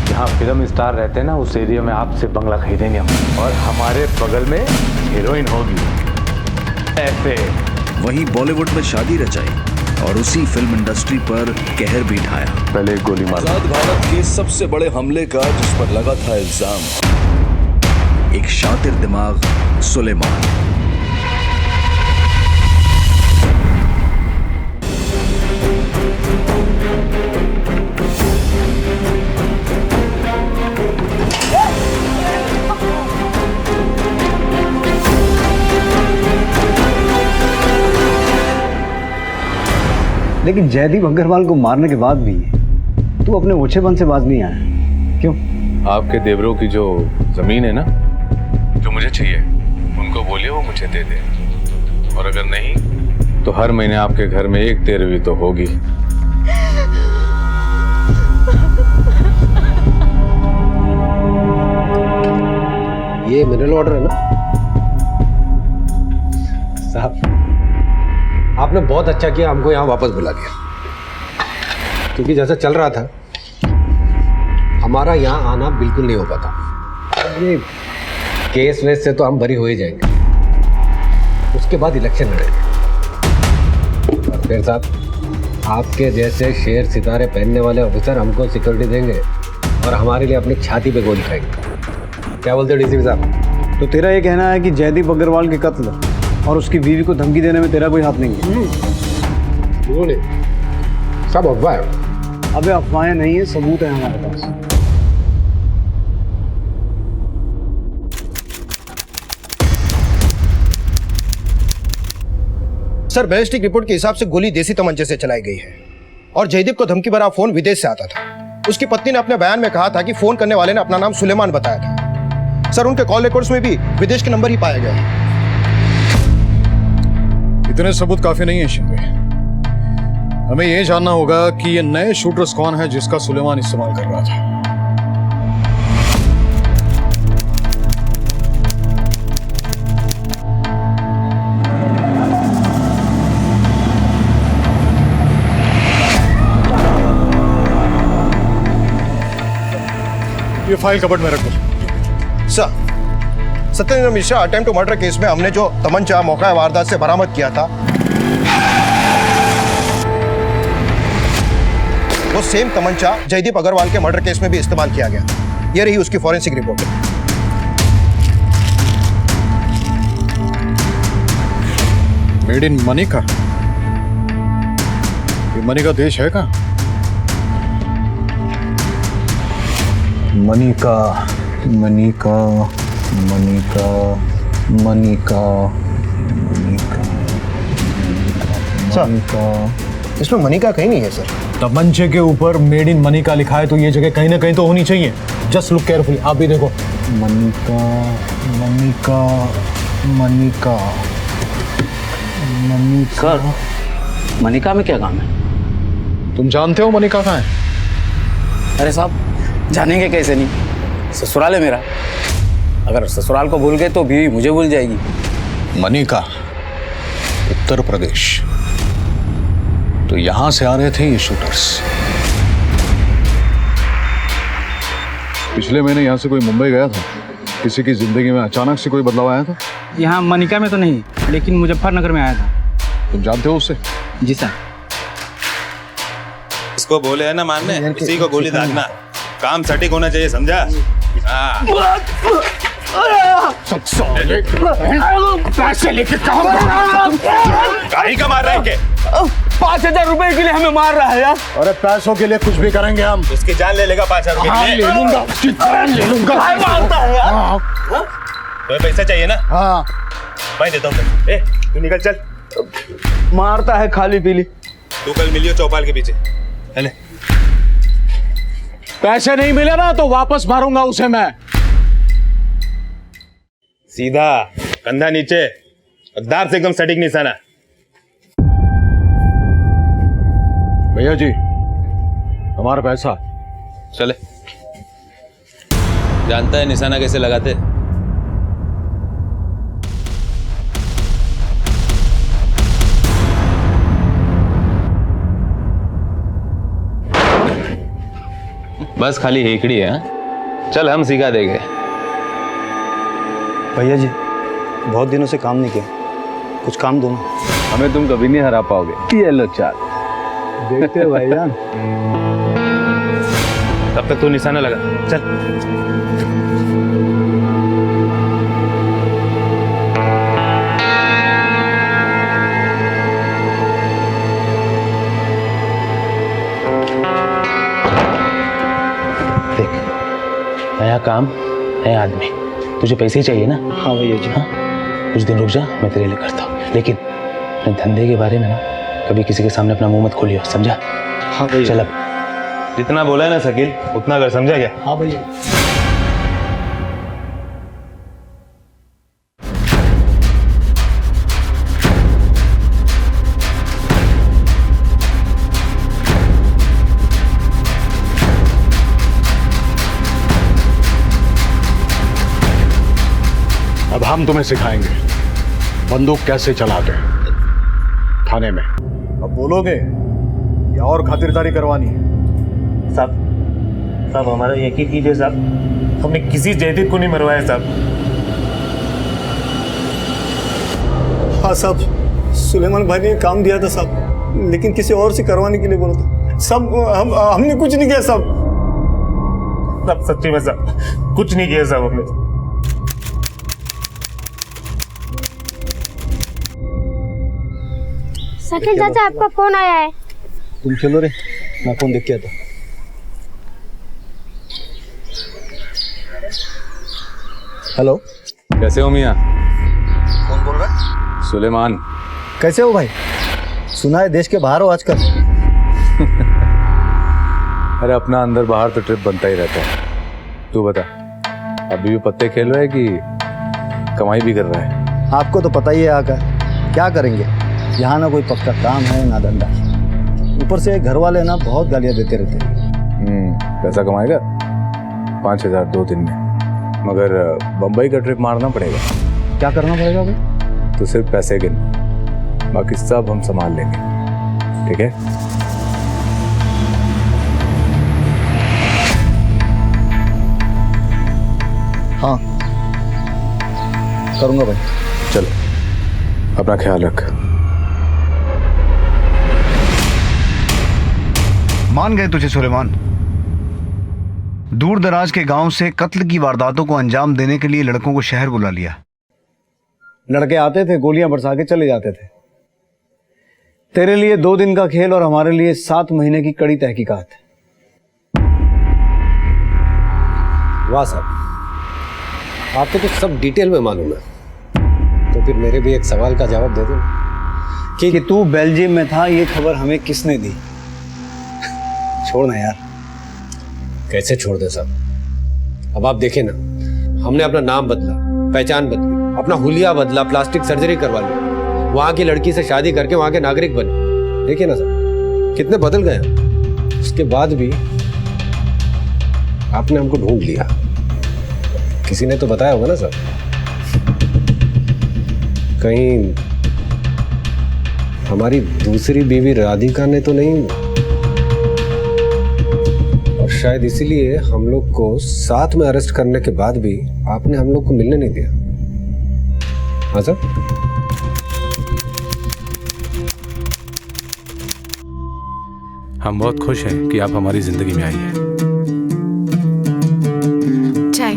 जहाँ फिल्म स्टार रहते हैं ना, उस एरिया में आपसे बंगला खरीदेंगे हम, और हमारे बगल में हीरोइन होगी। ऐसे वहीं बॉलीवुड में शादी रचाई और उसी फिल्म इंडस्ट्री पर कहर भी ढाया। पहले एक गोली मार। आजाद भारत के सबसे बड़े हमले का जिस पर लगा था इल्जाम, एक शातिर दिमाग, सुलेमान। लेकिन जयदीप अग्रवाल को मारने के बाद भी तू अपने ओछेपन से बाज नहीं आया, क्यों? आपके देवरों की जो जमीन है ना, जो मुझे चाहिए, उनको बोलिए वो मुझे दे दे। और अगर नहीं तो हर महीने आपके घर में 1 13वीं तो होगी। ये मिनरल वाटर है ना साहब? आपने बहुत अच्छा किया हमको यहाँ वापस बुला लिया, क्योंकि जैसा चल रहा था हमारा यहाँ आना बिल्कुल नहीं हो पाता। ये केस वेस से तो हम बरी हो ही जाएंगे, उसके बाद इलेक्शन लड़ेंगे। और फिर साहब, आपके जैसे शेर सितारे पहनने वाले ऑफिसर हमको सिक्योरिटी देंगे और हमारे लिए अपनी छाती पे गोली खाएंगे। क्या बोलते हो डीसीपी साहब? तो तेरा ये कहना है कि जयदीप अग्रवाल के कत्ल और उसकी बीवी को धमकी देने में तेरा कोई हाथ नहीं है? सब अफवाह है। अबे अफवाहें नहीं है, सबूत है हमारे पास। सर, बैलिस्टिक रिपोर्ट के हिसाब से गोली देसी तमंचे से चलाई गई है और जयदीप को धमकी भरा फोन विदेश से आता था। उसकी पत्नी ने अपने बयान में कहा था कि फोन करने वाले ने अपना नाम सुलेमान बताया था। सर, उनके कॉल रिकॉर्ड्स में भी विदेश के नंबर ही पाया गया है। इतने सबूत काफी नहीं है शिंदे। हमें यह जानना होगा कि ये नए शूटर्स कौन है जिसका सुलेमान इस्तेमाल कर रहा था। ये फाइल कबर्ड में रखो। Sir, Satyendra Mishra attempt to murder case में हमने जो तमंचा मौका वारदात से बरामद किया था, वो सेम तमंचा जयदीप अग्रवाल के मर्डर केस में भी इस्तेमाल किया गया था। ये रही उसकी forensic report. Made in Manika. ये मनिका देश है का? मनिका मनिका मनिका मनिका सर, इसमें मनिका कहीं नहीं है सर। तमंचे के ऊपर मेड इन मनिका लिखा है तो ये जगह कहीं ना कहीं तो होनी चाहिए। जस्ट लुक केयरफुली, आप भी देखो। मनिका मनिका मनिका मनिका। मनिका में क्या काम है? तुम जानते हो मनिका कहाँ है? अरे साहब, जानेंगे कैसे नहीं, ससुराल है मेरा। अगर ससुराल को भूल गए तो बीवी मुझे भूल जाएगी। मनिका, उत्तर प्रदेश। तो यहां से आ रहे थे ये शूटर्स। पिछले महीने यहाँ से कोई मुंबई गया था, किसी की जिंदगी में अचानक से कोई बदलाव आया था? यहाँ मनिका में तो नहीं, लेकिन मुजफ्फरनगर में आया था। तुम जानते हो उससे? जी सर। इसको बोले है ना मारने, इसी को गोली दागना। काम सटीक होना चाहिए, समझा? पैसे लेके कहाँ गाड़ी का मार रहा है? 5,000 रुपए के लिए हमें मार रहा है यार। अरे पैसों के लिए कुछ भी करेंगे हम। उसकी जान ले लेगा 5,000 रुपए के लिए। ले लूंगा, उसकी जान ले लूंगा। मारता है यार। तुम्हें पैसा चाहिए ना? हाँ, मैं देता हूँ। ए, तू निकल चल। मारता है खाली पीली। तू कल मिलियो चौपाल के पीछे। चले। पैसे नहीं मिले ना तो वापस मारूंगा उसे मैं। सीधा कंधा नीचे, दार से एकदम सटीक निशाना। भैया जी, हमारा पैसा। चले, जानता है निशाना कैसे लगाते? बस खाली हेकड़ी है। चल, हम सिखा देंगे। भैया जी, बहुत दिनों से काम नहीं किया, कुछ काम दो ना। हमें तुम कभी नहीं हरा पाओगे। ये लो चाल। देखते हो भाईजान। तब तक तू निशाना लगा। चल। नया काम, नया आदमी, तुझे पैसे ही चाहिए ना? हाँ भैया जी। हाँ, कुछ दिन रुक जा, मैं तेरे लिए करता हूँ। लेकिन अपने धंधे के बारे में ना कभी किसी के सामने अपना मुंह मत खोलियो, समझा? हाँ भैया। चल, अब जितना बोला है ना शकील, उतना कर, समझा क्या? हाँ भैया। अब हम तुम्हें सिखाएंगे बंदूक कैसे चलाते हैं थाने में। अब बोलोगे या और खातिरदारी करवानी है? साहब, हमारा यकीन कीजिए साहब, हमने किसी जयदीप को नहीं मरवाया साहब। हाँ साहब, सुलेमान भाई ने काम दिया था साहब, लेकिन किसी और से करवाने के लिए बोला था साहब। हमने कुछ नहीं किया साहब। सब सच्ची में साहब, कुछ नहीं किया साहब हमने। शकील चाचा, आपका फोन आया है। तुम चलो रे, मैं फोन देख के आता। हेलो, कैसे हो मियाँ? कौन बोल रहा है? सुलेमान। कैसे हो भाई? सुना है देश के बाहर हो आजकल। अरे अपना अंदर बाहर तो ट्रिप बनता ही रहता है। तू बता, अभी भी पत्ते खेल रहा है कि कमाई भी कर रहा है? आपको तो पता ही है आका, क्या करेंगे, यहाँ ना कोई पक्का काम है ना धंधा। ऊपर से घर वाले ना बहुत गालियाँ देते रहते हैं। पैसा कमाएगा 5,000 2 दिन में, मगर बम्बई का ट्रिप मारना पड़ेगा। क्या करना पड़ेगा भाई? तो सिर्फ पैसे गिन, बाकी सब हम संभाल लेंगे, ठीक है? हाँ करूँगा भाई। चलो, अपना ख्याल रख। मान गए तुझे सुलेमान। दूर दराज के गांव से कत्ल की वारदातों को अंजाम देने के लिए लड़कों को शहर बुला लिया। लड़के आते थे, गोलियां बरसा के चले जाते थे। तेरे लिए 2 दिन का खेल और हमारे लिए 7 महीने की कड़ी तहकीकात। वाह साहब, आपको तो सब डिटेल में मालूम है। तो फिर मेरे भी एक सवाल का जवाब दे दो कि तू बेल्जियम में था, ये खबर हमें किसने दी? छोड़ ना यार। कैसे छोड़ दे साहब? अब आप देखें ना, हमने अपना नाम बदला, पहचान बदली, अपना हुलिया बदला, प्लास्टिक सर्जरी करवा ली, वहां की लड़की से शादी करके वहां के नागरिक बने। देखिए ना साहब, कितने बदल गए हम। उसके बाद भी आपने हमको ढूंढ लिया। किसी ने तो बताया होगा ना सर। कहीं हमारी दूसरी बीवी राधिका ने तो नहीं? और शायद इसीलिए हम लोग को साथ में अरेस्ट करने के बाद भी आपने हम लोग को मिलने नहीं दिया। हाँ सर। हम बहुत खुश हैं कि आप हमारी जिंदगी में आई हैं। चाय।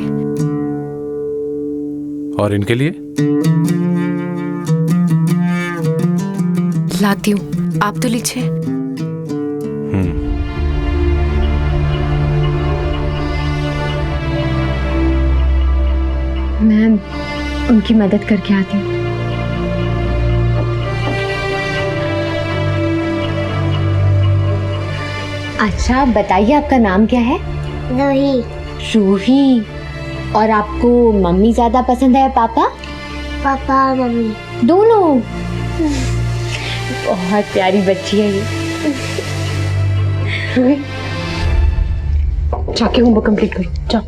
और इनके लिए लाती हूँ, आप तो लीजिए। मैं उनकी मदद करके आती हूँ। अच्छा बताइए, आपका नाम क्या है? रूही। रूही। और आपको मम्मी ज्यादा पसंद है पापा? पापा और मम्मी दोनों। बहुत प्यारी बच्ची है ये। रूही, जाके होमवर्क कंप्लीट करो, जाओ।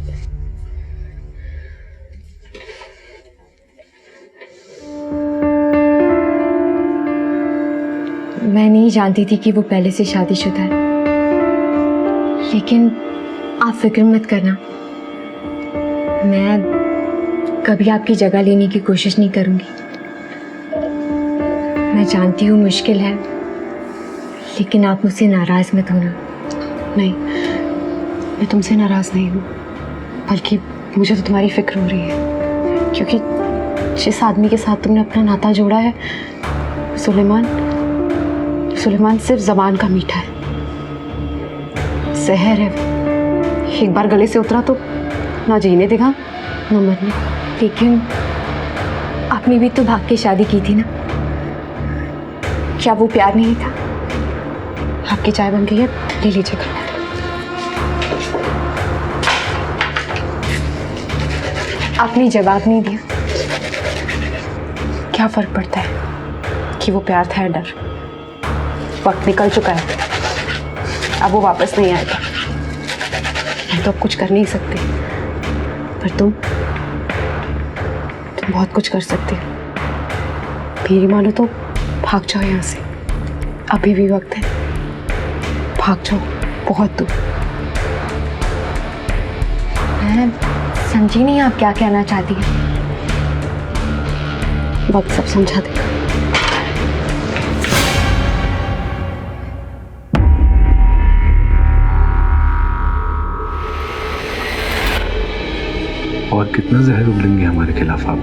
मैं नहीं जानती थी कि वो पहले से शादीशुदा है, लेकिन आप फिक्र मत करना, मैं कभी आपकी जगह लेने की कोशिश नहीं करूंगी। मैं जानती हूँ मुश्किल है, लेकिन आप मुझसे नाराज मत होना। नहीं, मैं तुमसे नाराज नहीं हूँ, बल्कि मुझे तो तुम्हारी फिक्र हो रही है, क्योंकि जिस आदमी के साथ तुमने अपना नाता जोड़ा है, सुलेमान सिर्फ ज़बान का मीठा है, जहर है। एक बार गले से उतरा तो ना जीने देगा ना मरने। लेकिन आपने भी तो भाग के शादी की थी ना, क्या वो प्यार नहीं था? आपकी चाय बन गई है, ले लीजिएगा। आपने जवाब नहीं दिया। क्या फर्क पड़ता है कि वो प्यार था या डर? वक्त निकल चुका है, अब वो वापस नहीं आएगा। मैं तो अब कुछ कर नहीं सकती, पर तुम बहुत कुछ कर सकती हो। मेरी मानो तो भाग जाओ यहाँ से, अभी भी वक्त है, भाग जाओ बहुत दूर। मैं समझी नहीं आप क्या कहना चाहती हैं। वक्त सब समझा देगा। और कितना जहर उगलेंगे हमारे खिलाफ आप?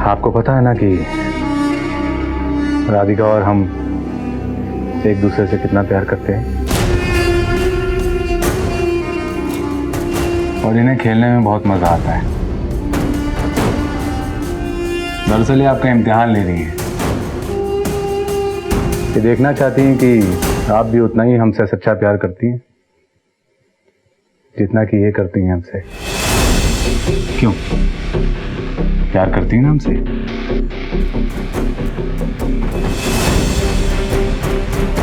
आपको पता है ना कि राधिका और हम एक दूसरे से कितना प्यार करते हैं, और इन्हें खेलने में बहुत मजा आता है। दरअसल ये आपका इम्तिहान ले रही है, ये देखना चाहती हैं कि आप भी उतना ही हमसे सच्चा प्यार करती हैं जितना कि ये करती हैं हमसे। क्यों? प्यार करती हैं ना हमसे?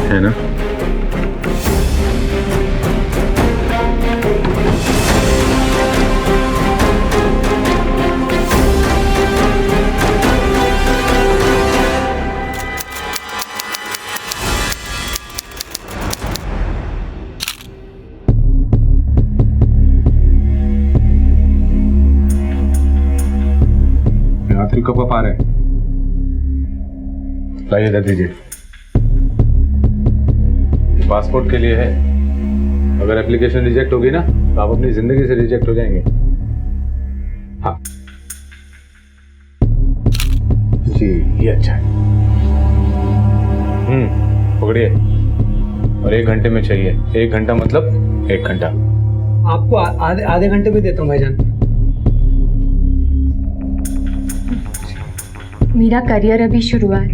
है ना? कब आ रहे हैं? लाइए दे दीजिए। पासपोर्ट के लिए है, अगर एप्लीकेशन रिजेक्ट होगी ना तो आप अपनी जिंदगी से रिजेक्ट हो जाएंगे। हाँ जी, ये अच्छा है। पकड़िए। और 1 घंटे में चाहिए। 1 घंटा मतलब 1 घंटा। आपको आधे घंटे में देता हूँ भाईजान। मेरा करियर अभी शुरू है,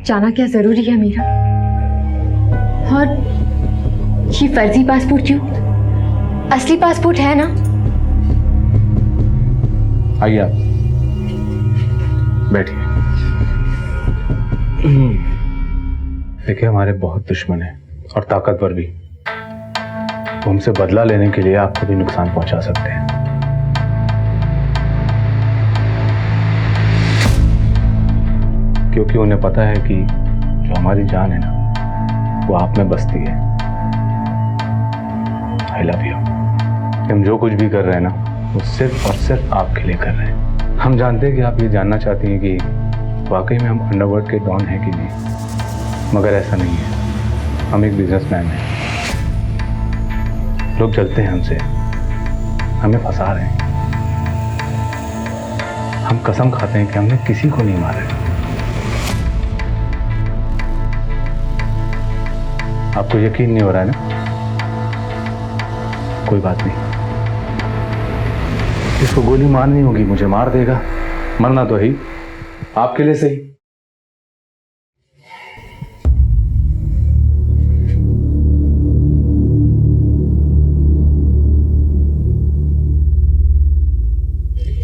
जाना क्या जरूरी है मेरा? और ये फर्जी पासपोर्ट क्यों? असली पासपोर्ट है ना? आइए आप बैठिए। देखिए, हमारे बहुत दुश्मन हैं और ताकतवर भी। वो हमसे बदला लेने के लिए आपको भी नुकसान पहुंचा सकते हैं। क्योंकि उन्हें पता है कि जो हमारी जान है ना वो आप में बसती है। I love you. हम जो कुछ भी कर रहे हैं ना वो सिर्फ और सिर्फ आपके लिए कर रहे हैं। हम जानते हैं कि आप ये जानना चाहती हैं कि वाकई में हम अंडरवर्ल्ड के डॉन हैं कि नहीं, मगर ऐसा नहीं है। हम एक बिजनेसमैन हैं। लोग जलते हैं हमसे, हमें फंसा रहे हैं। हम कसम खाते हैं कि हमने किसी को नहीं मारा। आपको यकीन नहीं हो रहा है ना? कोई बात नहीं, इसको गोली मारनी होगी, मुझे मार देगा। मरना तो ही आपके लिए सही।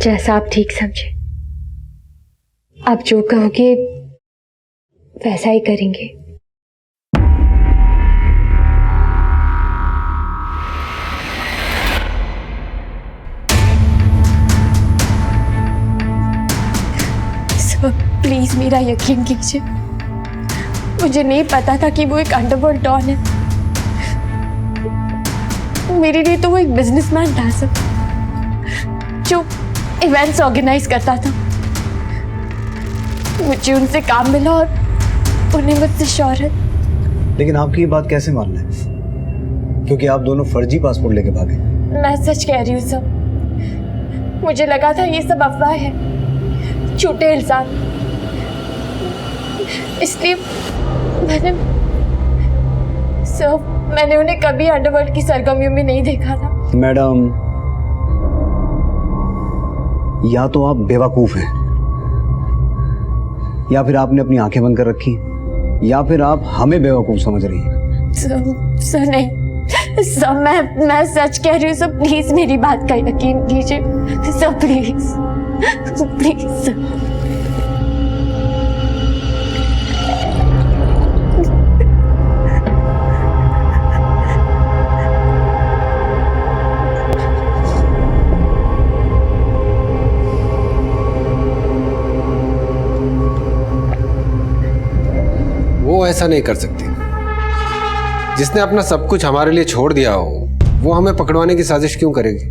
जैसा आप ठीक समझे, आप जो कहोगे वैसा ही करेंगे। प्लीज मेरा यकीन कीजिए, मुझे नहीं पता था कि वो एक अंडरवर्ल्ड डॉन है। मेरे लिए तो वो एक बिजनेसमैन था सर, जो इवेंट्स ऑर्गेनाइज करता था। मुझे उनसे काम मिला और उन्हें मुझसे शौहरत। लेकिन आपकी ये बात कैसे मान लें, क्योंकि आप दोनों फर्जी पासपोर्ट लेके भागे। मैं सच कह रही हूँ सर, मुझे लगा था ये सब अफवाह है, झूठे इल्जाम। इसलिए मैंने उन्हें कभी अंडरवर्ल्ड की सरगर्मियों में नहीं देखा था। मैडम, या तो आप बेवकूफ हैं, या फिर आपने अपनी आंखें बंद कर रखी, या फिर आप हमें बेवकूफ समझ रही हैं। सर नहीं सर, मैं सच कह रही हूँ सर, प्लीज मेरी बात का यकीन कीजिए सर, प्लीज प्लीज सर। वो ऐसा नहीं कर सकती। जिसने अपना सब कुछ हमारे लिए छोड़ दिया हो, वो हमें पकड़वाने की साजिश क्यों करेगी?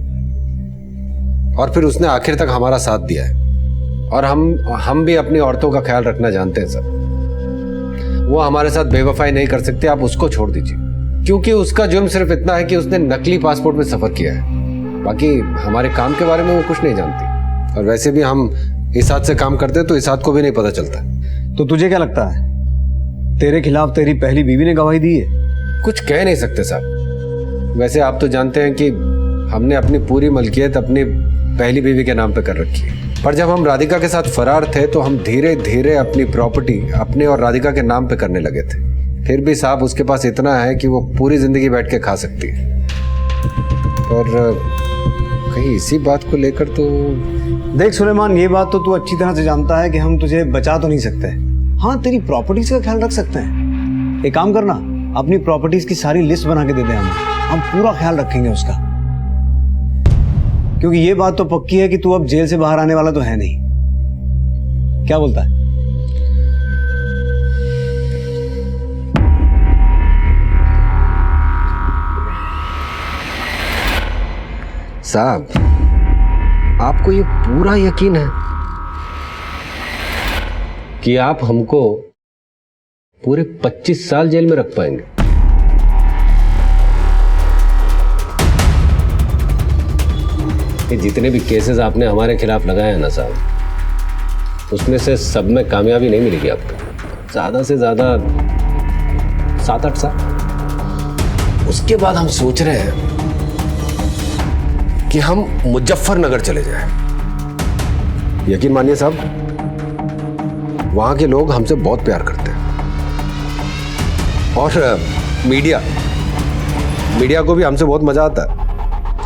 और फिर उसने आखिर तक हमारा साथ दिया है। और हम भी अपनी औरतों का ख्याल रखना जानते हैं सर। वो हमारे साथ बेवफाई नहीं कर सकती, आप उसको छोड़ दीजिए। क्योंकि उसका जुर्म सिर्फ इतना है कि उसने नकली पासपोर्ट में सफर किया है। बाकी हमारे काम के बारे में वो कुछ नहीं जानती। और वैसे भी हम इस हाथ से काम करते हैं तो इस हाथ को भी नहीं पता चलता। तो तुझे क्या लगता है, तेरे खिलाफ तेरी पहली बीवी ने गवाही दी है? कुछ कह नहीं सकते साहब। वैसे आप तो जानते हैं कि हमने अपनी पूरी मलकियत अपनी पहली बीवी के नाम पे कर रखी है। पर जब हम राधिका के साथ फरार थे तो हम धीरे धीरे अपनी प्रॉपर्टी अपने और राधिका के नाम पे करने लगे थे। फिर भी साहब उसके पास इतना है कि वो पूरी जिंदगी बैठ के खा सकती है। और कहीं इसी बात को लेकर तो देख सुलेमान, ये बात तो तू अच्छी तरह से जानता है कि हम तुझे बचा तो नहीं सकते। हाँ, तेरी प्रॉपर्टीज का ख्याल रख सकते हैं। एक काम करना, अपनी प्रॉपर्टीज की सारी लिस्ट बना के दे दे हमें, हम पूरा ख्याल रखेंगे उसका। क्योंकि ये बात तो पक्की है कि तू अब जेल से बाहर आने वाला तो है नहीं। क्या बोलता है? साहब, आपको ये पूरा यकीन है कि आप हमको पूरे 25 साल जेल में रख पाएंगे। ये जितने भी केसेस आपने हमारे खिलाफ लगाए हैं ना साहब, उसमें से सब में कामयाबी नहीं मिलेगी आपको। ज्यादा से ज्यादा 7-8 साल। उसके बाद हम सोच रहे हैं कि हम मुजफ्फरनगर चले जाएं। यकीन मानिए साहब, वहां के लोग हमसे बहुत प्यार करते हैं और मीडिया को भी हमसे बहुत मजा आता है।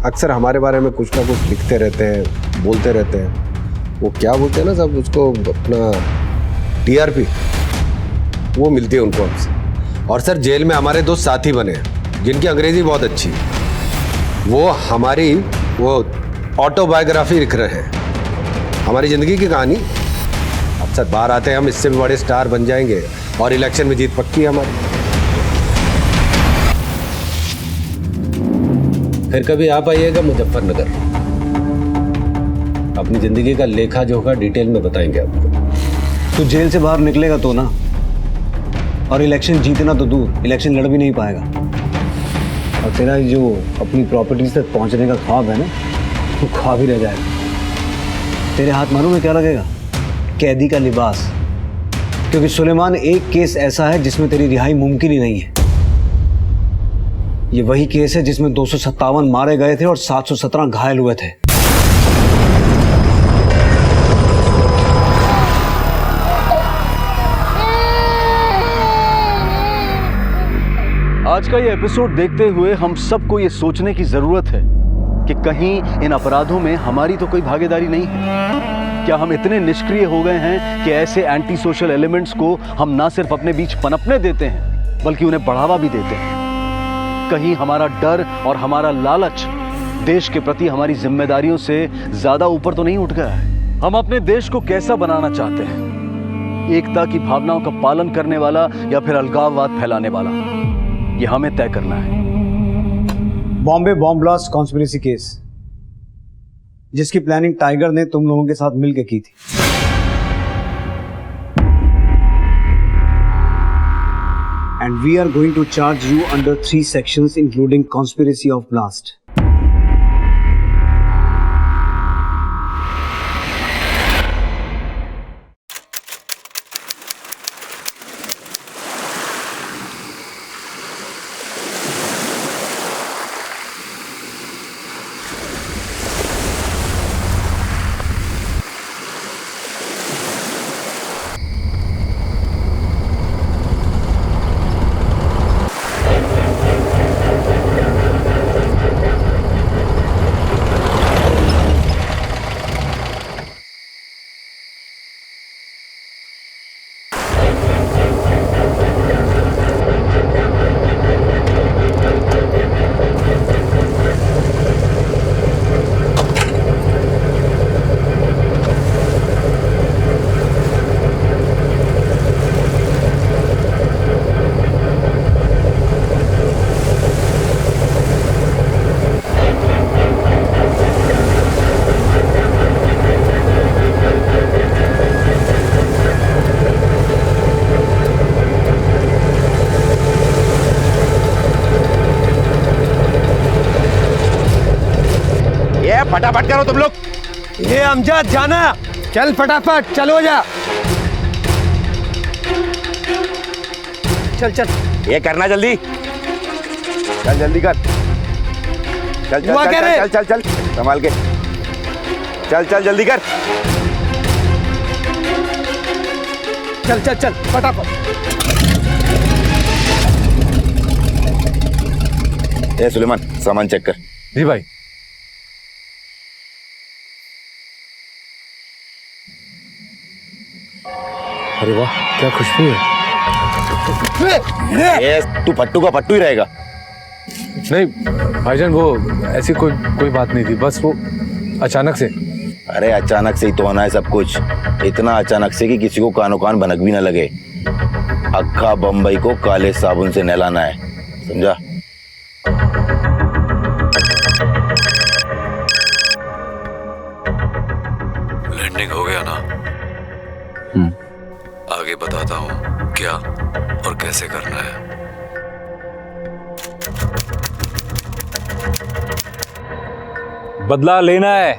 अक्सर हमारे बारे में कुछ ना कुछ लिखते रहते हैं, बोलते रहते हैं। वो क्या बोलते हैं ना साहब, उसको अपना TRP वो मिलती है उनको हमसे। और सर जेल में हमारे 2 साथी बने हैं जिनकी अंग्रेजी बहुत अच्छी है। वो हमारी ऑटोबायोग्राफी लिख रहे हैं, हमारी जिंदगी की कहानी। अब सर बाहर आते हैं हम, इससे भी बड़े स्टार बन जाएंगे और इलेक्शन में जीत पक्की है हमारी। फिर कभी आप आइएगा मुजफ्फरनगर, अपनी जिंदगी का लेखा जोखा डिटेल में बताएंगे आपको। तू जेल से बाहर निकलेगा तो ना, और इलेक्शन जीतना तो दूर, इलेक्शन लड़ भी नहीं पाएगा। और तेरा जो अपनी प्रॉपर्टीज तक पहुंचने का ख्वाब है ना, वो ख्वाब ही रह जाएगा। तेरे हाथ मालूम में क्या लगेगा? कैदी का लिबास। क्योंकि सुलेमान, एक केस ऐसा है जिसमें तेरी रिहाई मुमकिन ही नहीं है। ये वही केस है जिसमें 257 मारे गए थे और 717 घायल हुए थे। आज का ये एपिसोड देखते हुए हम सबको ये सोचने की जरूरत है कि कहीं इन अपराधों में हमारी तो कोई भागीदारी नहीं है। क्या हम इतने निष्क्रिय हो गए हैं कि ऐसे एंटी सोशल एलिमेंट्स को हम ना सिर्फ अपने बीच पनपने देते हैं बल्कि उन्हें बढ़ावा भी देते हैं। कहीं हमारा डर और हमारा लालच देश के प्रति हमारी जिम्मेदारियों से ज्यादा ऊपर तो नहीं उठ गया है? हम अपने देश को कैसा बनाना चाहते हैं? एकता की भावनाओं का पालन करने वाला या फिर अलगाववाद फैलाने वाला? ये हमें तय करना है। Bombay bomb blast conspiracy case, जिसकी प्लानिंग टाइगर ने तुम लोगों के साथ मिलकर की थी। And we are going to charge you under 3 sections including conspiracy of blast. फटाफट करो तुम लोग। ये अमजद जाना, चल फटाफट, चलो जा। चल चल, ये करना जल्दी, चल जल्दी कर। चल चल चल चल चल चल चल संभाल के, चल चल जल्दी कर। चल चल चल फटाफट। ए सुलेमान, सामान चेक कर। जी भाई। अरे वाह, क्या खुशबू है। तू पट्टू का पट्टू ही रहेगा। नहीं भाईजान, वो ऐसी कोई बात नहीं थी, बस वो अचानक से। अरे अचानक से ही तो होना है सब कुछ, इतना अचानक से कि किसी को कानो कान भनक भी ना लगे। अक्खा बम्बई को काले साबुन से नहलाना है, समझा? लैंडिंग हो गया ना? क्या और कैसे करना है। बदला लेना है,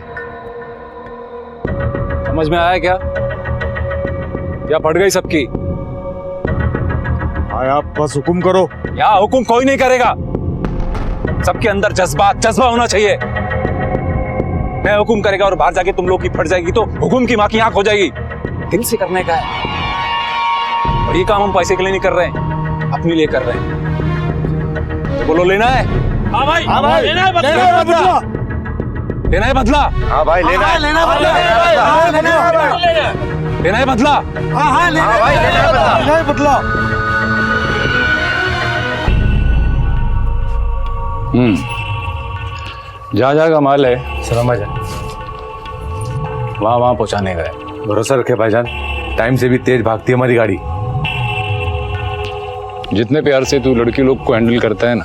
समझ में आया क्या? क्या फट गई सबकी? आप बस हुक्म करो। यहाँ हुक्म कोई नहीं करेगा, सबके अंदर जज्बा होना चाहिए। मैं हुक्म करेगा और बाहर जाके तुम लोग की फट जाएगी तो हुक्म की माँ की आंख हो जाएगी। दिल से करने का है, और ये काम हम पैसे के लिए नहीं कर रहे हैं, अपने लिए कर रहे हैं। तो बोलो लेना है? हाँ भाई, लेना है बदला। लेना है बदला? हाँ भाई लेना है, लेना है बदला। हाँ लेना है बदला। जहाँ का माल है समझ वहाँ पहुँचाने का है। भरोसा रखे भाईजान, टाइम से भी तेज भागती है हमारी गाड़ी। जितने प्यार से तू लड़की लोग को हैंडल करता है ना,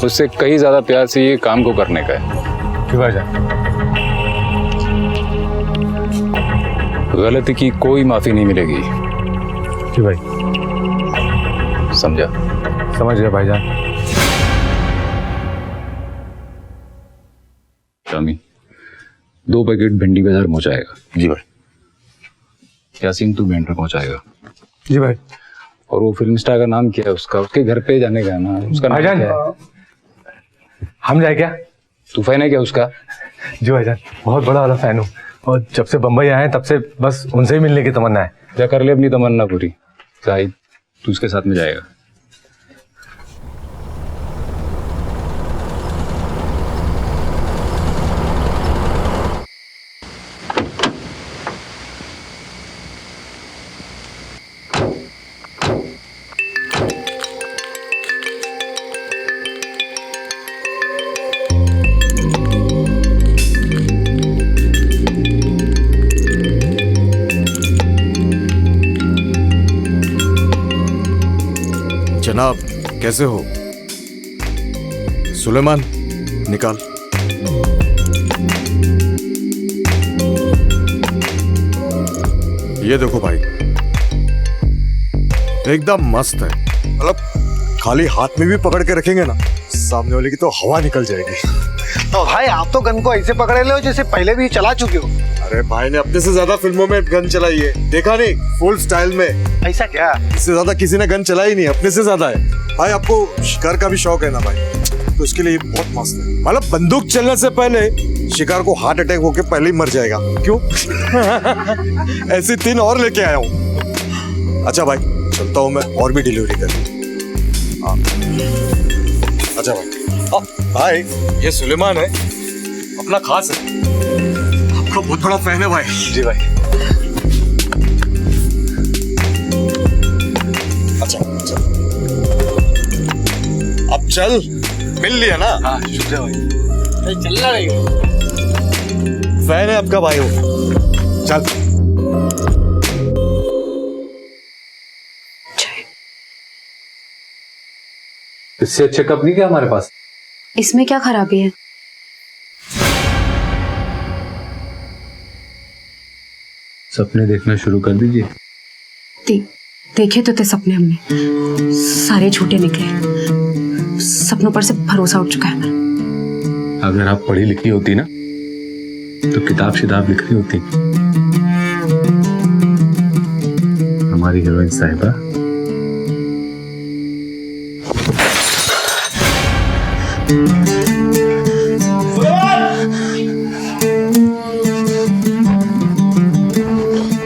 उससे कई ज्यादा प्यार से ये काम को करने का है। क्यों भाईजान? गलती की कोई माफी नहीं मिलेगी। क्यों भाई? समझा? समझ गया भाईजान। शामी 2 पैकेट भिंडी बाजार पहुंचाएगा। जी भाई। यासीन तू बैंड्रा पहुंचाएगा। जी भाई। और वो फिल्म स्टार का नाम क्या है उसका? उसके घर पे जाने का ना, उसका नाम क्या है? हम जाए क्या? तू फैन है क्या उसका? जी भाईजान, बहुत बड़ा वाला फैन हूँ, और जब से बम्बई आए तब से बस उनसे ही मिलने की तमन्ना है। क्या कर ले अपनी तमन्ना पूरी। जाहिद तू उसके साथ में जाएगा। जनाब कैसे हो? सुलेमान निकाल। ये देखो भाई, एकदम मस्त है। मतलब खाली हाथ में भी पकड़ के रखेंगे ना, सामने वाले की तो हवा निकल जाएगी। तो भाई आप तो गन को ऐसे पकड़े ले जैसे पहले भी चला चुके हो। अरे भाई ने अपने से ज्यादा फिल्मों में गन चलाई है, देखा नहीं? फुल स्टाइल में। ऐसा क्या? इससे ज्यादा किसी ने गन चलाई नहीं, अपने से ज्यादा है। भाई आपको शिकार का भी शौक है ना भाई, तो उसके लिए बहुत मस्त है। मतलब बंदूक चलने से पहले शिकार को हार्ट अटैक होके पहले ही मर जाएगा। क्यों? ऐसी 3 और लेके आया हूँ। अच्छा भाई चलता हूँ मैं, और भी डिलीवरी कर। अच्छा भाई, ये सुलेमान है, अपना खास है, आपका बहुत बड़ा फैन है भाई। जी भाई। अच्छा चल, अब चल, मिल लिया ना? हाँ शुक्रिया भाई। चलना नहीं, फैन है आपका भाई हो। चल। इससे अच्छे कप नहीं क्या हमारे पास? इसमें क्या खराबी है? सपने देखना शुरू कर दीजिए। देखे तो थे सपने हमने, सारे झूठे निकले। सपनों पर से भरोसा उठ चुका है मेरा। अगर आप पढ़ी लिखी होती ना, तो किताब शिताब लिख रही होती। हमारी हीरोइन साहिबा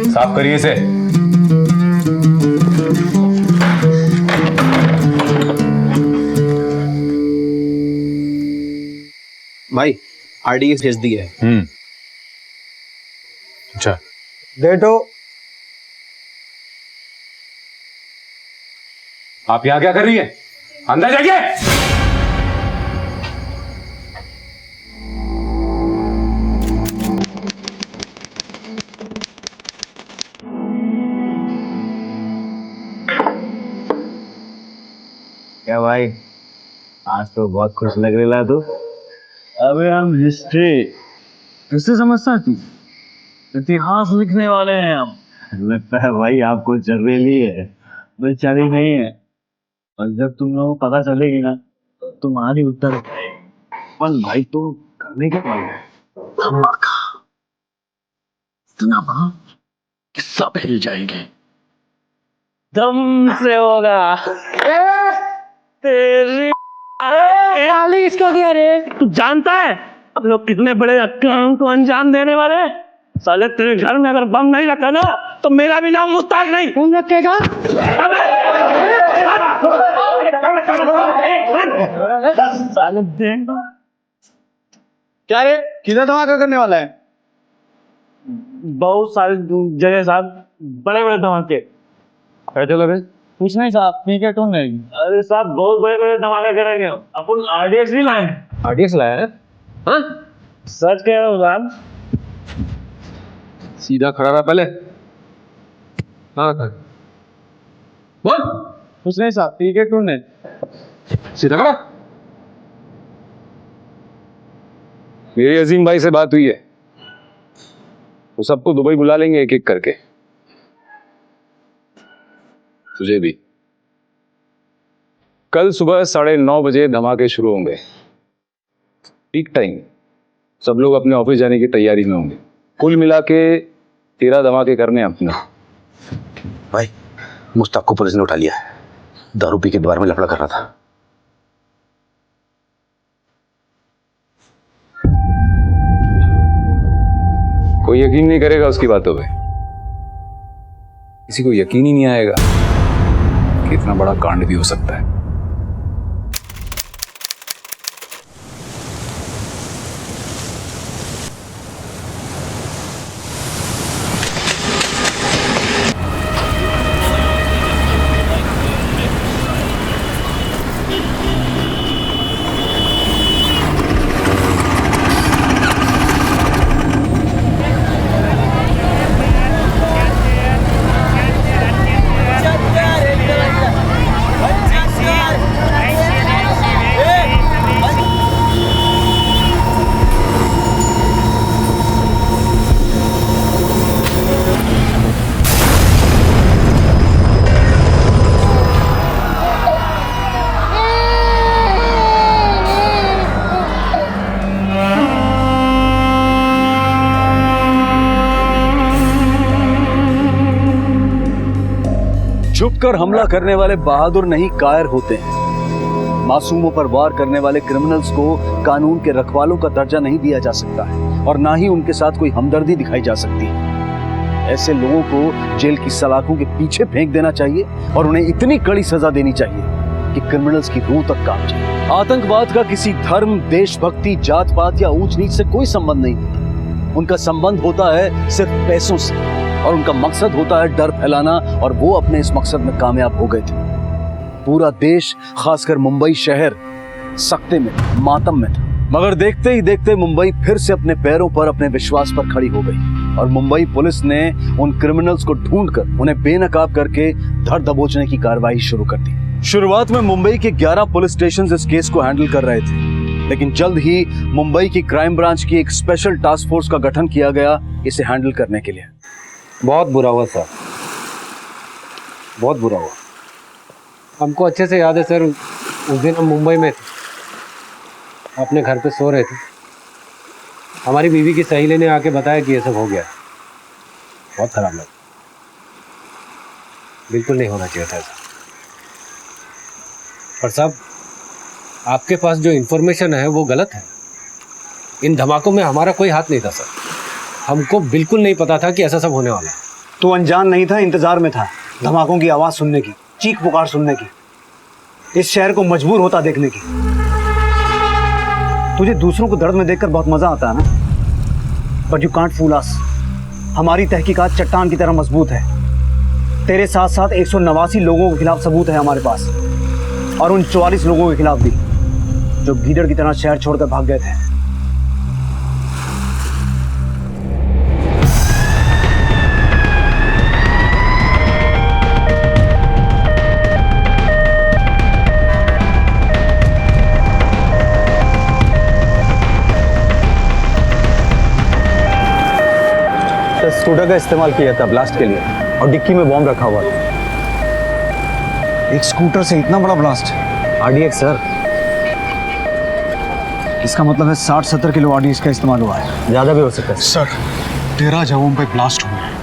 साफ करिए इसे। भाई आरडीएक्स भेज दिया है। अच्छा दे दो। आप यहाँ क्या कर रही है? अंदर जाइए। क्या भाई, आज तो बहुत खुश लग रहा तू। अबे हम हिस्ट्री किससे समझता तू? इतिहास लिखने वाले हैं हम। लगता है भाई आपको जरूरी है, बेचारी नहीं है। और जब तुम लोगों को पता चलेगी ना तो तुम्हारी उत्तर पर भाई तो करने के वाले धमाका इतना बड़ा कि सब हिल जाएंगे। दम से होगा तेरी इसको क्या रे? तू जानता है अब लोग कितने बड़े काम को अंजाम देने वाले हैं? साले तेरे घर में अगर बम नहीं रखा ना तो मेरा भी नाम मुस्ताक नहीं। कौन रखेगा? साले क्या रे, किधर धमाका करने वाला है? बहुत सारे जगह साहब, बड़े बड़े धमाके। कुछ नहीं साहब, ठीक टोन नहीं। अरे साहब बहुत बड़े बड़े धमाके करेंगे। अपन आरडीएक्स भी लाए। आरडीएक्स लाया है? हाँ सच कह रहा हूँ साहब। सीधा खड़ा रहा पहले। हाँ बोल। कुछ नहीं साहब, ठीक टोन नहीं। सीधा खड़ा। मेरी अजीम भाई से बात हुई है, वो सबको दुबई बुला लेंगे एक एक करके, तुझे भी। कल सुबह 9:30 बजे धमाके शुरू होंगे, पीक टाइम। सब लोग अपने ऑफिस जाने की तैयारी में होंगे। कुल मिला के 13 धमाके करने अपने। भाई मुश्ताक को पुलिस ने उठा लिया, दारू पी के द्वार में लफड़ा कर रहा था। कोई यकीन नहीं करेगा उसकी बातों पे। किसी को यकीन ही नहीं आएगा कि इतना बड़ा कांड भी हो सकता है। छुपकर हमला करने वाले बहादुर नहीं कायर होते हैं। मासूमों पर वार करने वाले क्रिमिनल्स को कानून के रखवालों का दर्जा नहीं दिया जा सकता है और ना ही उनके साथ कोई हमदर्दी दिखाई जा सकती है। ऐसे लोगों को जेल की सलाखों के पीछे फेंक देना चाहिए और उन्हें इतनी कड़ी सजा देनी चाहिए कि क्रिमिनल्स की रूह तक कांप जाए। आतंकवाद का किसी धर्म, देशभक्ति, जात पात या ऊंच नीच से कोई संबंध नहीं। उनका संबंध होता है सिर्फ पैसों से और उनका मकसद होता है डर फैलाना, और वो अपने इस मकसद में कामयाब हो गए थे। पूरा देश, खासकर मुंबई शहर, सख्ते में, मातम में था। मगर देखते ही देखते मुंबई फिर से अपने पैरों पर, अपने विश्वास पर खड़ी हो गई और मुंबई पुलिस ने उन क्रिमिनल्स को ढूंढकर उन्हें बेनकाब करके धर दबोचने की कार्रवाई शुरू कर दी। शुरुआत में मुंबई के 11 पुलिस स्टेशन इस केस को हैंडल कर रहे थे, लेकिन जल्द ही मुंबई की क्राइम ब्रांच की एक स्पेशल टास्क फोर्स का गठन किया गया इसे हैंडल करने के लिए। बहुत बुरा हुआ सर, बहुत बुरा हुआ। हमको अच्छे से याद है सर, उस दिन हम मुंबई में थे, अपने घर पे सो रहे थे। हमारी बीवी की सहेली ने आके बताया कि ये सब हो गया। बहुत खराब लगा, बिल्कुल नहीं होना चाहिए था ऐसा। पर साहब, आपके पास जो इन्फॉर्मेशन है वो गलत है। इन धमाकों में हमारा कोई हाथ नहीं था सर। हमको बिल्कुल नहीं पता था कि ऐसा सब होने वाला है। तू अनजान नहीं था, इंतजार में था धमाकों की आवाज सुनने की, चीख पुकार सुनने की, इस शहर को मजबूर होता देखने की। तुझे दूसरों को दर्द में देखकर बहुत मजा आता है ना, बट यू कांट फूल अस। हमारी तहकीकात चट्टान की तरह मजबूत है। तेरे साथ साथ 189 लोगों के खिलाफ सबूत है हमारे पास, और उन 44 लोगों के खिलाफ भी जो गीदड़ की तरह शहर छोड़कर भाग गए थे। सर स्कूटर का इस्तेमाल किया था ब्लास्ट के लिए और डिक्की में बॉम्ब रखा हुआ था। एक स्कूटर से इतना बड़ा ब्लास्ट? RDX sir. इसका मतलब है 60-70 किलो आरडीएक्स का इस्तेमाल हुआ है। ज्यादा भी हो सकता है सर। 13 जगहों पे ब्लास्ट हुआ है।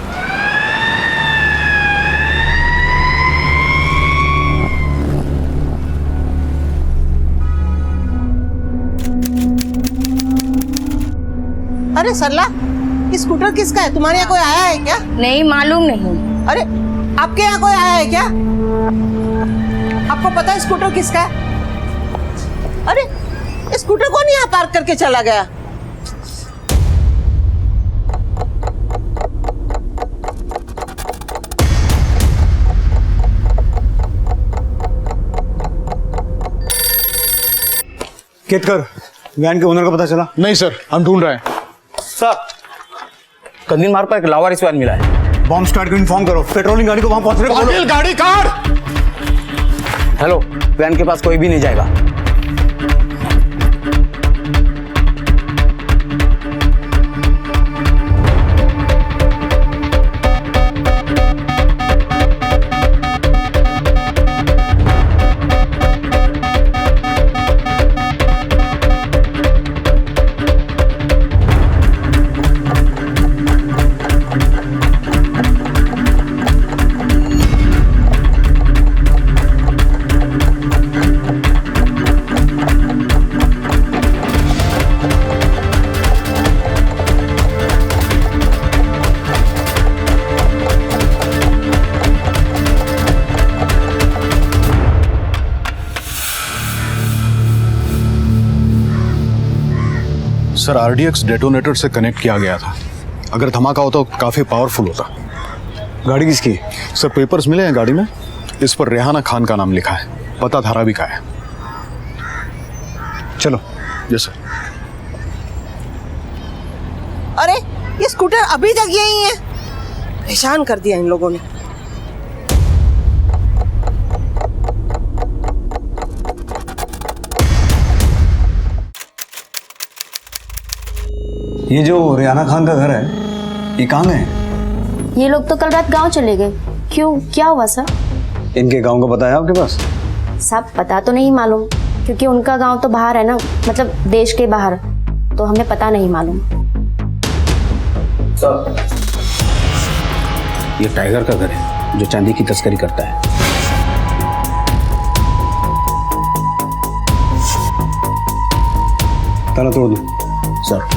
अरे सरला, ये स्कूटर किसका है? तुम्हारे यहाँ कोई आया है क्या? नहीं मालूम नहीं। अरे आपके यहाँ कोई आया है क्या? आपको पता है स्कूटर किसका है? अरे स्कूटर कौन यहाँ पार्क करके चला गया? केतकर, वैन के ओनर का पता चला? नहीं सर, हम ढूंढ रहे हैं। सर, कंदील मार्ग पर एक लावारिस वैन मिला है। बॉम्ब स्क्वाड को इन्फॉर्म करो, पेट्रोलिंग गाड़ी को वहां पहुंचने को बोलो। गाड़ी कार। हेलो, वैन के पास कोई भी नहीं जाएगा। सर, आरडीएक्स डेटोनेटर से कनेक्ट किया गया था। अगर धमाका होता तो काफी पावरफुल होता। गाड़ी किसकी? सर, पेपर्स मिले हैं गाड़ी में। इस पर रेहाना खान का नाम लिखा है। पता धारा भी का है। चलो। Yes sir. अरे ये स्कूटर अभी तक यही है। परेशान कर दिया इन लोगों ने। ये जो रेहाना खान का घर है, ये कहाँ गए? ये लोग तो कल रात गांव चले गए। क्यों, क्या हुआ सर? इनके गांव का पता है आपके पास? सब पता तो नहीं मालूम, क्योंकि उनका गांव तो बाहर है ना, मतलब देश के बाहर, तो हमें पता नहीं मालूम। सर, ये टाइगर का घर है जो चांदी की तस्करी करता है। ताला तोड़ दो। सर,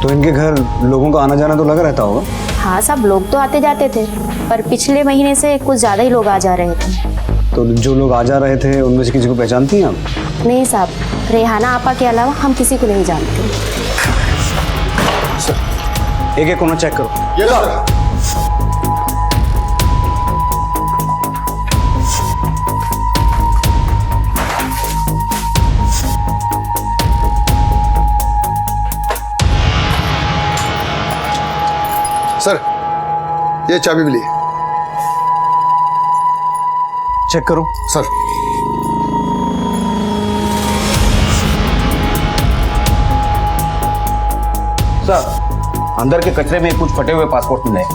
तो इनके घर लोगों का आना जाना तो लगा रहता होगा? हाँ, सब लोग तो आते जाते थे, पर पिछले महीने से कुछ ज्यादा ही लोग आ जा रहे थे। तो जो लोग आ जा रहे थे उनमें से किसी को पहचानती हैं आप? नहीं साहब, रेहाना आपा के अलावा हम किसी को नहीं जानते। एक एक कोना चेक करो। ये सर। सर, ये चाबी मिली। चेक करो। सर, सर, अंदर के कचरे में कुछ फटे हुए पासपोर्ट मिले हैं।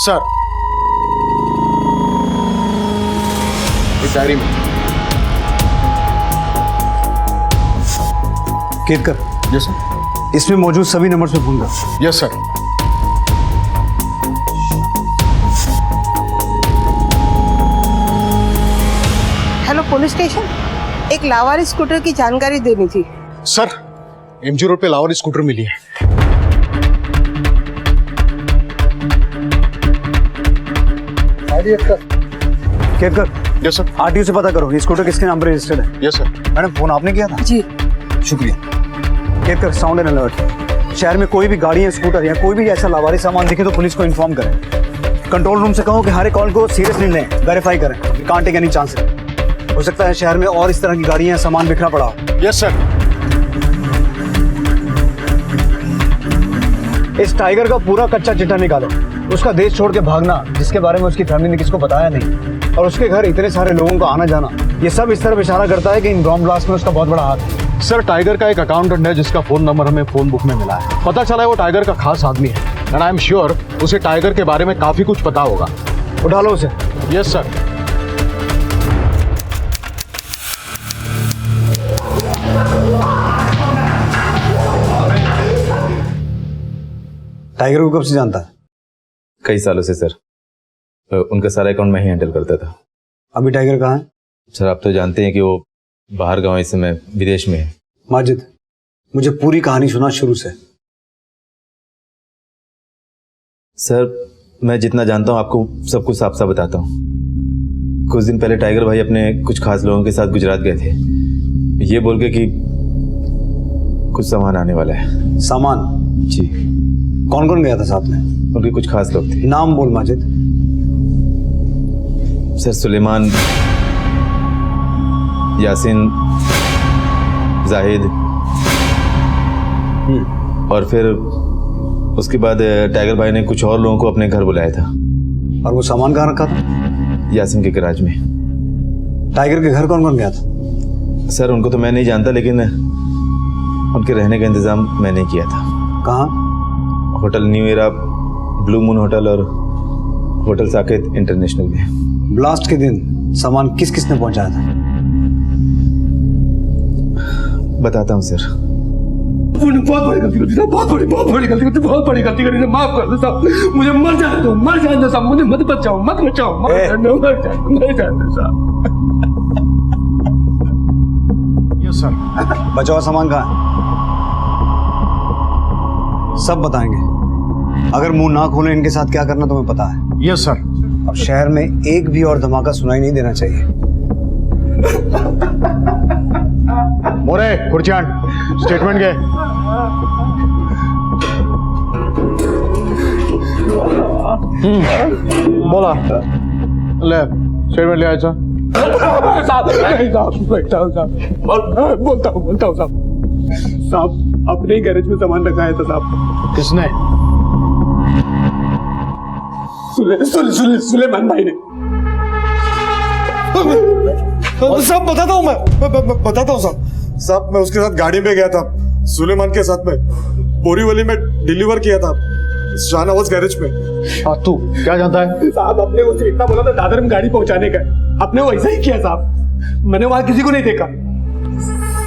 सर, इस डायरी में। केतकर। Yes sir. इसमें मौजूद सभी नंबर पे फोन कर। Yes sir. Hello police station, एक लावारिस स्कूटर की जानकारी देनी थी। सर, एमजी रोड पे लावारिस स्कूटर मिली है। केतकर। Yes sir. आरटीओ से पता करो ये स्कूटर किसके नाम पर रजिस्टर्ड है। Yes sir. मैडम, फोन आपने किया था? जी। शुक्रिया। Ketkar, sound and alert. शहर में कोई भी गाड़ी या स्कूटर या कोई भी ऐसा लावारिस सामान दिखे तो पुलिस को इन्फॉर्म करें। कंट्रोल रूम से कहो कि हर एक कॉल को सीरियसली लें, वेरीफाई करें। We can't take any chances. हो सकता है शहर में और इस तरह की गाड़ियां सामान बिखरा पड़ा हो। Yes sir. इस टाइगर का पूरा कच्चा चिट्ठा निकालो। उसका देश छोड़ के भागना, जिसके बारे में उसकी फैमिली ने किसको बताया नहीं, और उसके घर इतने सारे लोगों का आना जाना, ये सब इस तरफ इशारा करता है कि इन बॉम्ब ब्लास्ट में उसका बहुत बड़ा हाथ है। सर टाइगर का एक अकाउंटेंट है जिसका फोन नंबर हमें फोन बुक में मिला है। पता चला है वो टाइगर का खास आदमी है एंड आई एम श्योर उसे टाइगर के बारे में काफी कुछ पता होगा। उठा लो उसे। Yes sir. टाइगर को कब से जानता है? कई सालों से सर। उनका सारा अकाउंट मैं ही हैंडल करता था। अभी टाइगर कहाँ है? सर आप तो जानते हैं कि वो बाहर गांव इस समय विदेश में है। माजिद, मुझे पूरी कहानी सुना शुरू से। सर मैं जितना जानता हूँ आपको सब कुछ साफ साफ बताता हूँ। कुछ दिन पहले टाइगर भाई अपने कुछ खास लोगों के साथ गुजरात गए थे, ये बोल के कि कुछ सामान आने वाला है। सामान? जी। कौन कौन गया था साथ में? उनके कुछ खास लोग थे। नाम बोल माजिद। सर सुलेमान, यासीन, जाहिद और फिर उसके बाद टाइगर भाई ने कुछ और लोगों को अपने घर बुलाया था। और वो सामान कहाँ रखा था? यासीन के गैराज में। टाइगर के घर कौन कौन गया था? सर उनको तो मैं नहीं जानता, लेकिन उनके रहने का इंतजाम मैंने किया था। कहाँ? Hotel new era, blue moon hotel और होटल साकेत इंटरनेशनल में। ब्लास्ट के दिन सामान किस किस ने पहुंचाया था? बताता हूँ सर। बहुत बड़ी गलती कर दी साहब, बहुत बड़ी गलती कर दी, माफ कर दो साहब, मुझे मर जाने दो साहब, मुझे मत बचाओ, मर जाने दो साहब। Yes sir. बचा हुआ सामान कहाँ है? सब बताएंगे। अगर मुंह ना खोले इनके साथ क्या करना तुम्हें पता है। Yes sir. अब शहर में एक भी और धमाका सुनाई नहीं देना चाहिए। मोरे खुर्चियान स्टेटमेंट के। बोला ले स्टेटमेंट ले आया बोलता हूँ साहब, अपने गैरेज में सामान रखाया था साहब। किसने? सुलेमान भाई ने। साहब बताता हूँ मैं बताता हूँ साहब, मैं उसके साथ गाड़ी में गया था, सुलेमान के साथ में बोरीवली में डिलीवर किया था शाहनवाज गैरेज में। तू क्या जानता है? साहब अपने उसे इतना बोला था दादर में गाड़ी पहुंचाने का, अपने वो ऐसा ही किया साहब। मैंने वहां किसी को नहीं देखा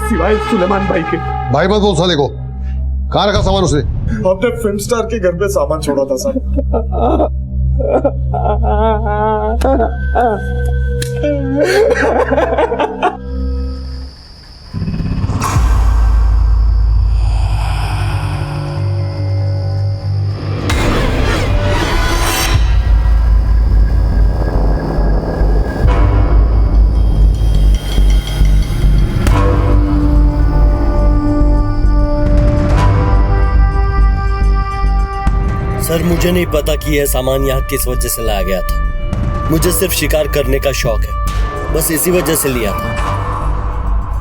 सिवाय सुलेमान भाई के। भाई मत बोल साले को। कहाँ रखा सामान उसने? अपने फिल्म स्टार के घर पे सामान छोड़ा था साहब। सर मुझे नहीं पता कि यह सामान यहाँ किस वजह से लाया गया था। मुझे सिर्फ शिकार करने का शौक है, बस इसी वजह से लिया था।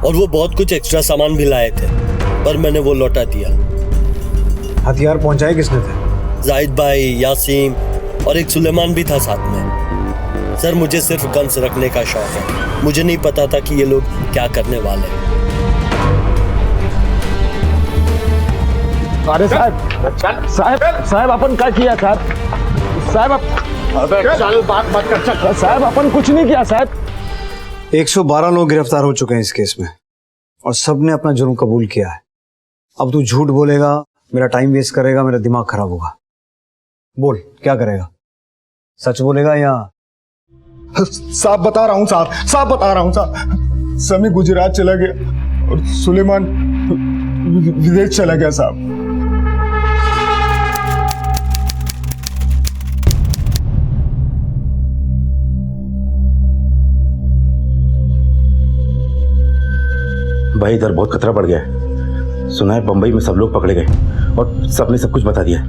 और वो बहुत कुछ एक्स्ट्रा सामान भी लाए थे, पर मैंने वो लौटा दिया। हथियार पहुंचाए किसने थे? जाहिद भाई, यासीन और एक सुलेमान भी था साथ में। सर मुझे सिर्फ गन्स रखने का शौक है, मुझे नहीं पता था कि ये लोग क्या करने वाले हैं। अरे साहब अपन क्या किया साहब? चल बात मत कर। साहब अपन कुछ नहीं किया साहब। 112 लोग गिरफ्तार हो चुके हैं इस केस में और सबने अपना जुर्म कबूल किया है। अब तू झूठ बोलेगा, मेरा टाइम वेस्ट करेगा, मेरा दिमाग खराब होगा। बोल क्या करेगा? सच बोलेगा या? साहब बता रहा हूँ साहब बता रहा हूँ साहब। समी गुजरात चला गया और सुलेमान विदेश चला गया साहब। भाई इधर बहुत खतरा बढ़ गया है। सुना है बंबई में सब लोग पकड़े गए और सबने सब कुछ बता दिया।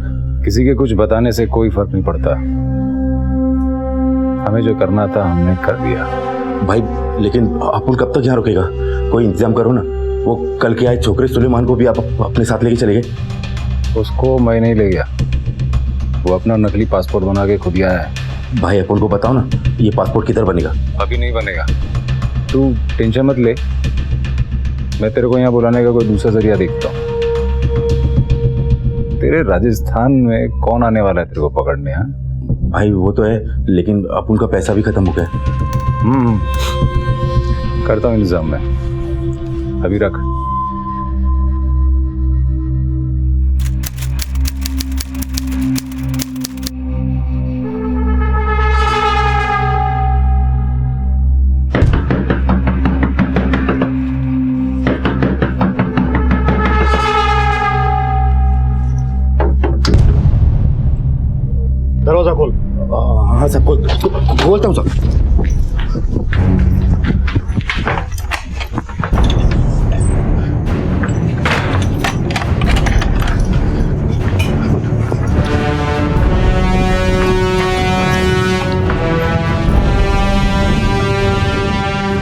किसी के कुछ बताने से कोई फर्क नहीं पड़ता। हमें जो करना था हमने कर दिया। भाई लेकिन अपन कब तक यहाँ रुकेगा? कोई इंतजाम करो ना। वो कल के आए छोकरे सुलेमान को भी आप अपने साथ लेके चले गए। उसको मैं नहीं ले गया, वो अपना नकली पासपोर्ट बना के खुद आया है। भाई अपन को बताओ ना, ये पासपोर्ट किधर बनेगा? अभी नहीं बनेगा, तू टेंशन मत ले। मैं तेरे को यहाँ बुलाने का कोई दूसरा जरिया देखता हूँ। तेरे राजस्थान में कौन आने वाला है तेरे को पकड़ने? हाँ भाई वो तो है, लेकिन अपुन का पैसा भी खत्म हो गया। करता हूँ इंतजाम मैं, अभी रख। दरवाजा खोल। हाँ साहब, खोलता हूँ साहब।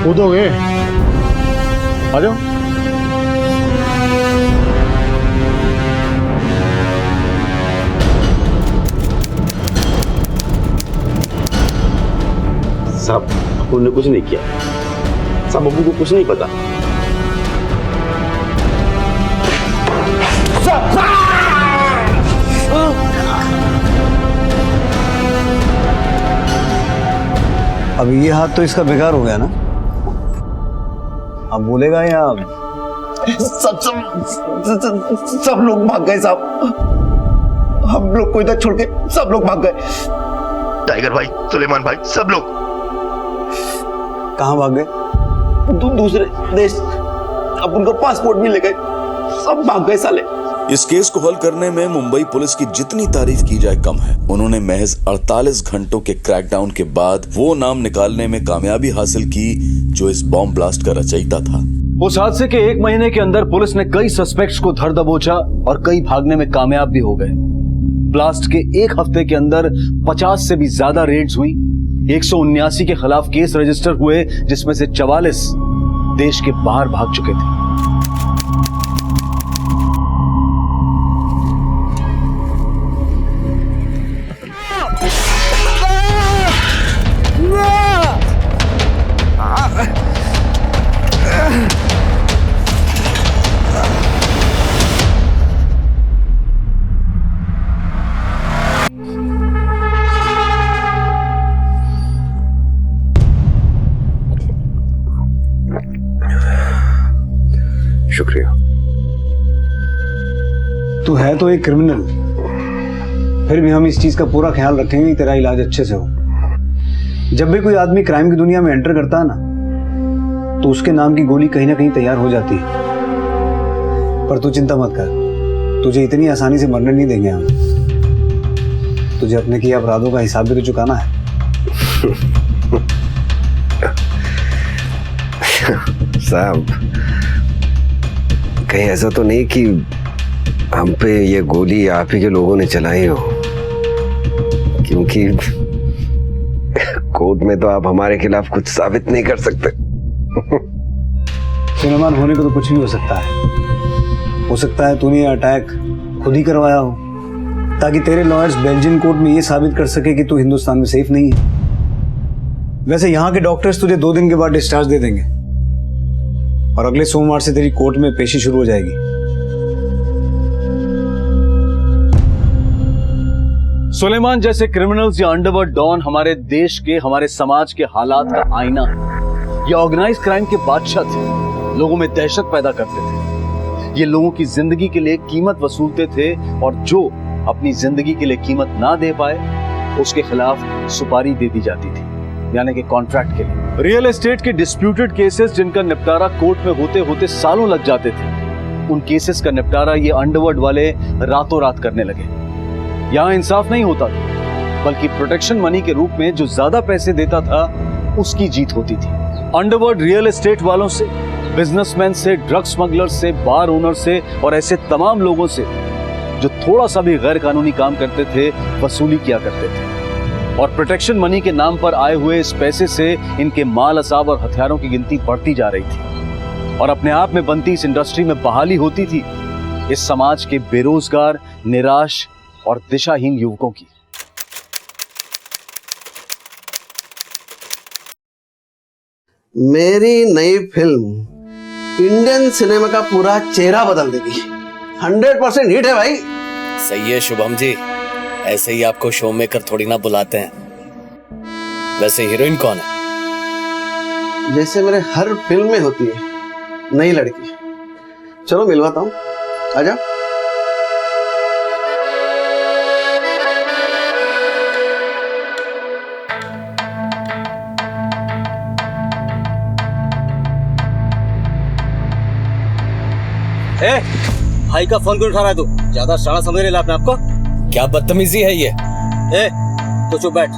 कूदोगे? आ जाओ। साहब अपुन ने कुछ नहीं किया साहब, अप्पू को कुछ नहीं पता। अब ये हाथ तो इसका बेकार हो गया ना? अब बोलेगा या सब लोग भाग गए साहब, हम लोग को इधर छोड़ के सब लोग भाग गए। टाइगर भाई, सुलेमान भाई, सब लोग। कहाँ भाग गए? दूसरे देश। अब उनका पासपोर्ट भी ले गए, सब भाग गए साले। इस केस को हल करने में मुंबई पुलिस की जितनी तारीफ की जाए कम है। उन्होंने महज 48 घंटों के क्रैकडाउन के बाद वो नाम निकालने में कामयाबी हासिल की जो इस बॉम्ब ब्लास्ट का रचयिता था। उस हादसे के 1 महीने के अंदर पुलिस ने कई सस्पेक्ट्स को धर दबोचा और कई भागने में कामयाब भी हो गए। ब्लास्ट के 1 हफ्ते के अंदर 50 से भी ज्यादा रेड्स हुई। 179 के खिलाफ केस रजिस्टर हुए, जिसमें से 44 देश के बाहर भाग चुके थे। शुक्रिया। तू है तो एक क्रिमिनल, फिर भी हम इस चीज का पूरा ख्याल रखेंगे कि तेरा इलाज अच्छे से हो। जब भी कोई आदमी क्राइम की दुनिया में एंटर करता है ना, तो उसके नाम की गोली कहीं ना कहीं तैयार हो जाती है। पर तू चिंता मत कर, तुझे इतनी आसानी से मरने नहीं देंगे हम। तुझे अपने किए अपराधों का हिसाब भी तो चुकाना है। साहब, कहीं ऐसा तो नहीं कि हम पे ये गोली आप ही के लोगों ने चलाई हो? क्योंकि कोर्ट में तो आप हमारे खिलाफ कुछ साबित नहीं कर सकते। सुलेमान, होने को तो कुछ भी हो सकता है। हो सकता है तूने ये अटैक खुद ही करवाया हो, ताकि तेरे लॉयर्स बेल्जियन कोर्ट में ये साबित कर सके कि तू हिंदुस्तान में सेफ नहीं है। वैसे यहाँ के डॉक्टर्स तुझे 2 दिन के बाद डिस्चार्ज दे देंगे और अगले सोमवार से तेरी कोर्ट में पेशी शुरू हो जाएगी। सुलेमान जैसे क्रिमिनल्स या अंडरवर्ल्ड डॉन हमारे देश के, हमारे समाज के हालात का आईना है। ये ऑर्गेनाइज क्राइम के बादशाह थे, लोगों में दहशत पैदा करते थे। ये लोगों की जिंदगी के लिए कीमत वसूलते थे और जो अपनी जिंदगी के लिए कीमत ना दे पाए उसके खिलाफ सुपारी दे दी जाती थी, यानी कि कॉन्ट्रैक्ट के लिए। रियल एस्टेट के डिस्प्यूटेड केसेस जिनका निपटारा कोर्ट में होते होते सालों लग जाते थे, उन केसेस का निपटारा ये अंडरवर्ल्ड वाले रातों रात करने लगे। यहाँ इंसाफ नहीं होता था, बल्कि प्रोटेक्शन मनी के रूप में जो ज्यादा पैसे देता था उसकी जीत होती थी। अंडरवर्ल्ड रियल एस्टेट वालों से, बिजनेसमैन से, ड्रग स्मगलर से, बार ओनर से और ऐसे तमाम लोगों से जो थोड़ा सा भी गैर कानूनी काम करते थे वसूली किया करते थे। और प्रोटेक्शन मनी के नाम पर आए हुए इस पैसे से इनके माल असाब और हथियारों की गिनती बढ़ती जा रही थी और अपने आप में बनती इस इंडस्ट्री में बहाली होती थी इस समाज के बेरोजगार, निराश और दिशाहीन युवकों की। मेरी नई फिल्म इंडियन सिनेमा का पूरा चेहरा बदल देगी। 100% हिट है भाई। सही है शुभम जी, ऐसे ही आपको शो मेकर थोड़ी ना बुलाते हैं। वैसे हीरोइन कौन है? जैसे मेरे हर फिल्म में होती है, नई लड़की। चलो मिलवाता हूँ, आजा। भाई का फोन क्यों उठा रहा है तू? ज्यादा शाना समझ रहे अपने आपको? क्या बदतमीजी है ये? तो चुप बैठ,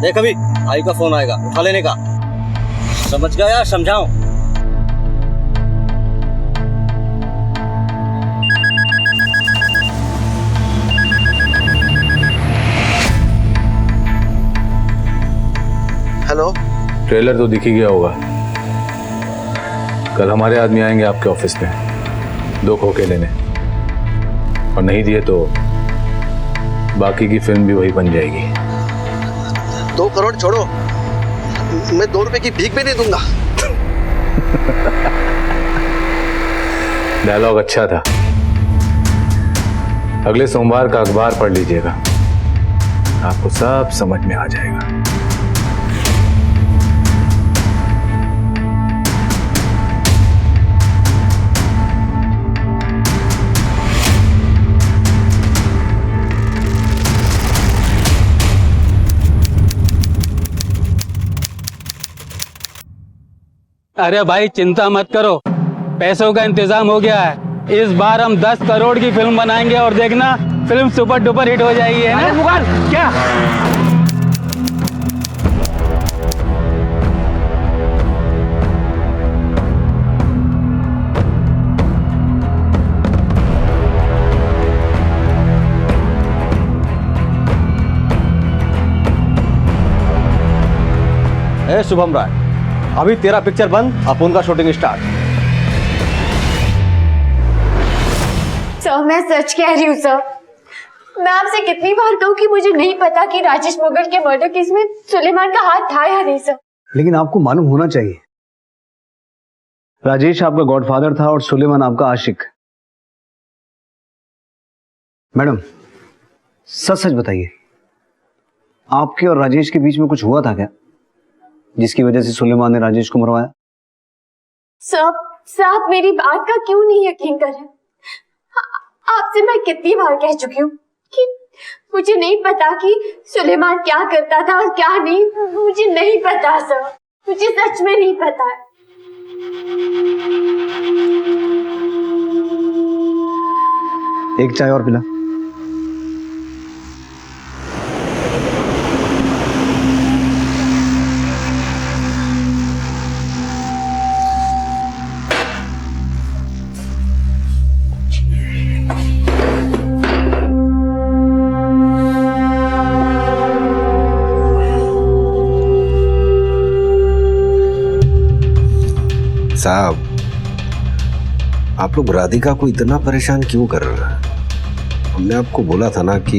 देख अभी भाई का फोन आएगा, उठा लेने का। समझ गया या समझाऊं? हेलो। ट्रेलर तो दिख ही गया होगा। कल हमारे आदमी आएंगे आपके ऑफिस में 2 खोखे लेने, और नहीं दिए तो बाकी की फिल्म भी वही बन जाएगी। 2 करोड़ छोड़ो, मैं 2 रुपए की भीख भी नहीं दूंगा। डायलॉग अच्छा था। अगले सोमवार का अखबार पढ़ लीजिएगा, आपको सब समझ में आ जाएगा। अरे भाई चिंता मत करो, पैसों का इंतजाम हो गया है। इस बार हम 10 करोड़ की फिल्म बनाएंगे और देखना फिल्म सुपर डुपर हिट हो जाएगी, है ना? मुगाल क्या? शुभम राय, अभी तेरा पिक्चर बंद, अपन का शूटिंग स्टार्ट। सर मैं सच कह रही हूँ सर। मैं आपसे कितनी बार कहूँ कि मुझे नहीं पता कि राजेश मुगल के मर्डर केस में सुलेमान का हाथ था या नहीं सर। लेकिन आपको मालूम होना चाहिए, राजेश आपका गॉडफादर था और सुलेमान आपका आशिक। मैडम सच सच बताइए, आपके और राजेश के बीच में कुछ हुआ था क्या, जिसकी वजह से सुलेमान ने राजेश को मरवाया? सर आप मेरी बात का क्यों नहीं यकीन कर रहे? आपसे मैं कितनी बार कह चुकी हूँ कि मुझे नहीं पता कि सुलेमान क्या करता था और क्या नहीं। मुझे नहीं पता सर, मुझे सच में नहीं पता है। एक चाय और पिला। साहब, आप लोग राधिका को इतना परेशान क्यों कर रहे हैं? हमने आपको बोला था ना कि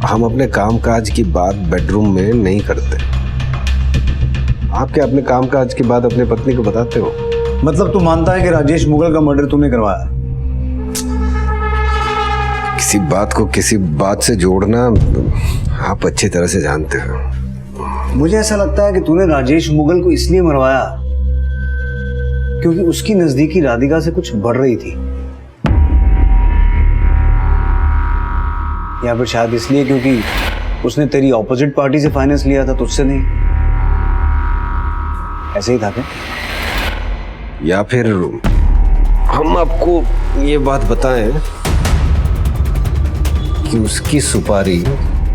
हम अपने कामकाज की बात बेडरूम में नहीं करते। आप क्या अपने कामकाज की बात अपने पत्नी को बताते हो? मतलब तू मानता है कि राजेश मुगल का मर्डर तूने करवाया? किसी बात को किसी बात से जोड़ना आप अच्छी तरह से जानते हो। मुझे ऐसा लगता है कि तूने राजेश मुगल को इसलिए मरवाया क्योंकि उसकी नजदीकी राधिका से कुछ बढ़ रही थी, या फिर शायद इसलिए क्योंकि उसने तेरी ऑपोजिट पार्टी से फाइनेंस लिया था, तुझसे नहीं। ऐसे ही था क्या? या फिर हम आपको ये बात बताएं कि उसकी सुपारी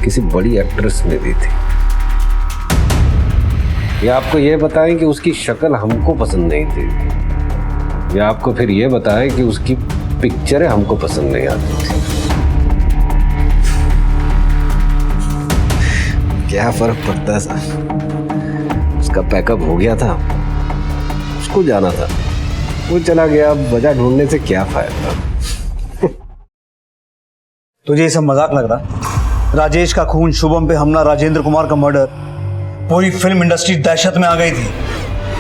किसी बड़ी एक्ट्रेस ने दी थी, या आपको ये बताएं कि उसकी शक्ल हमको पसंद नहीं थी, या आपको फिर ये बताएं कि उसकी पिक्चरें हमको पसंद नहीं आती थी। क्या फर्क पड़ता है साहब? उसका पैकअप हो गया था, उसको जाना था, वो चला गया। वजह ढूंढने से क्या फायदा? तुझे ये सब मजाक लग रहा? राजेश का खून, शुभम पे हमला, राजेंद्र कुमार का मर्डर, पूरी फिल्म इंडस्ट्री दहशत में आ गई थी।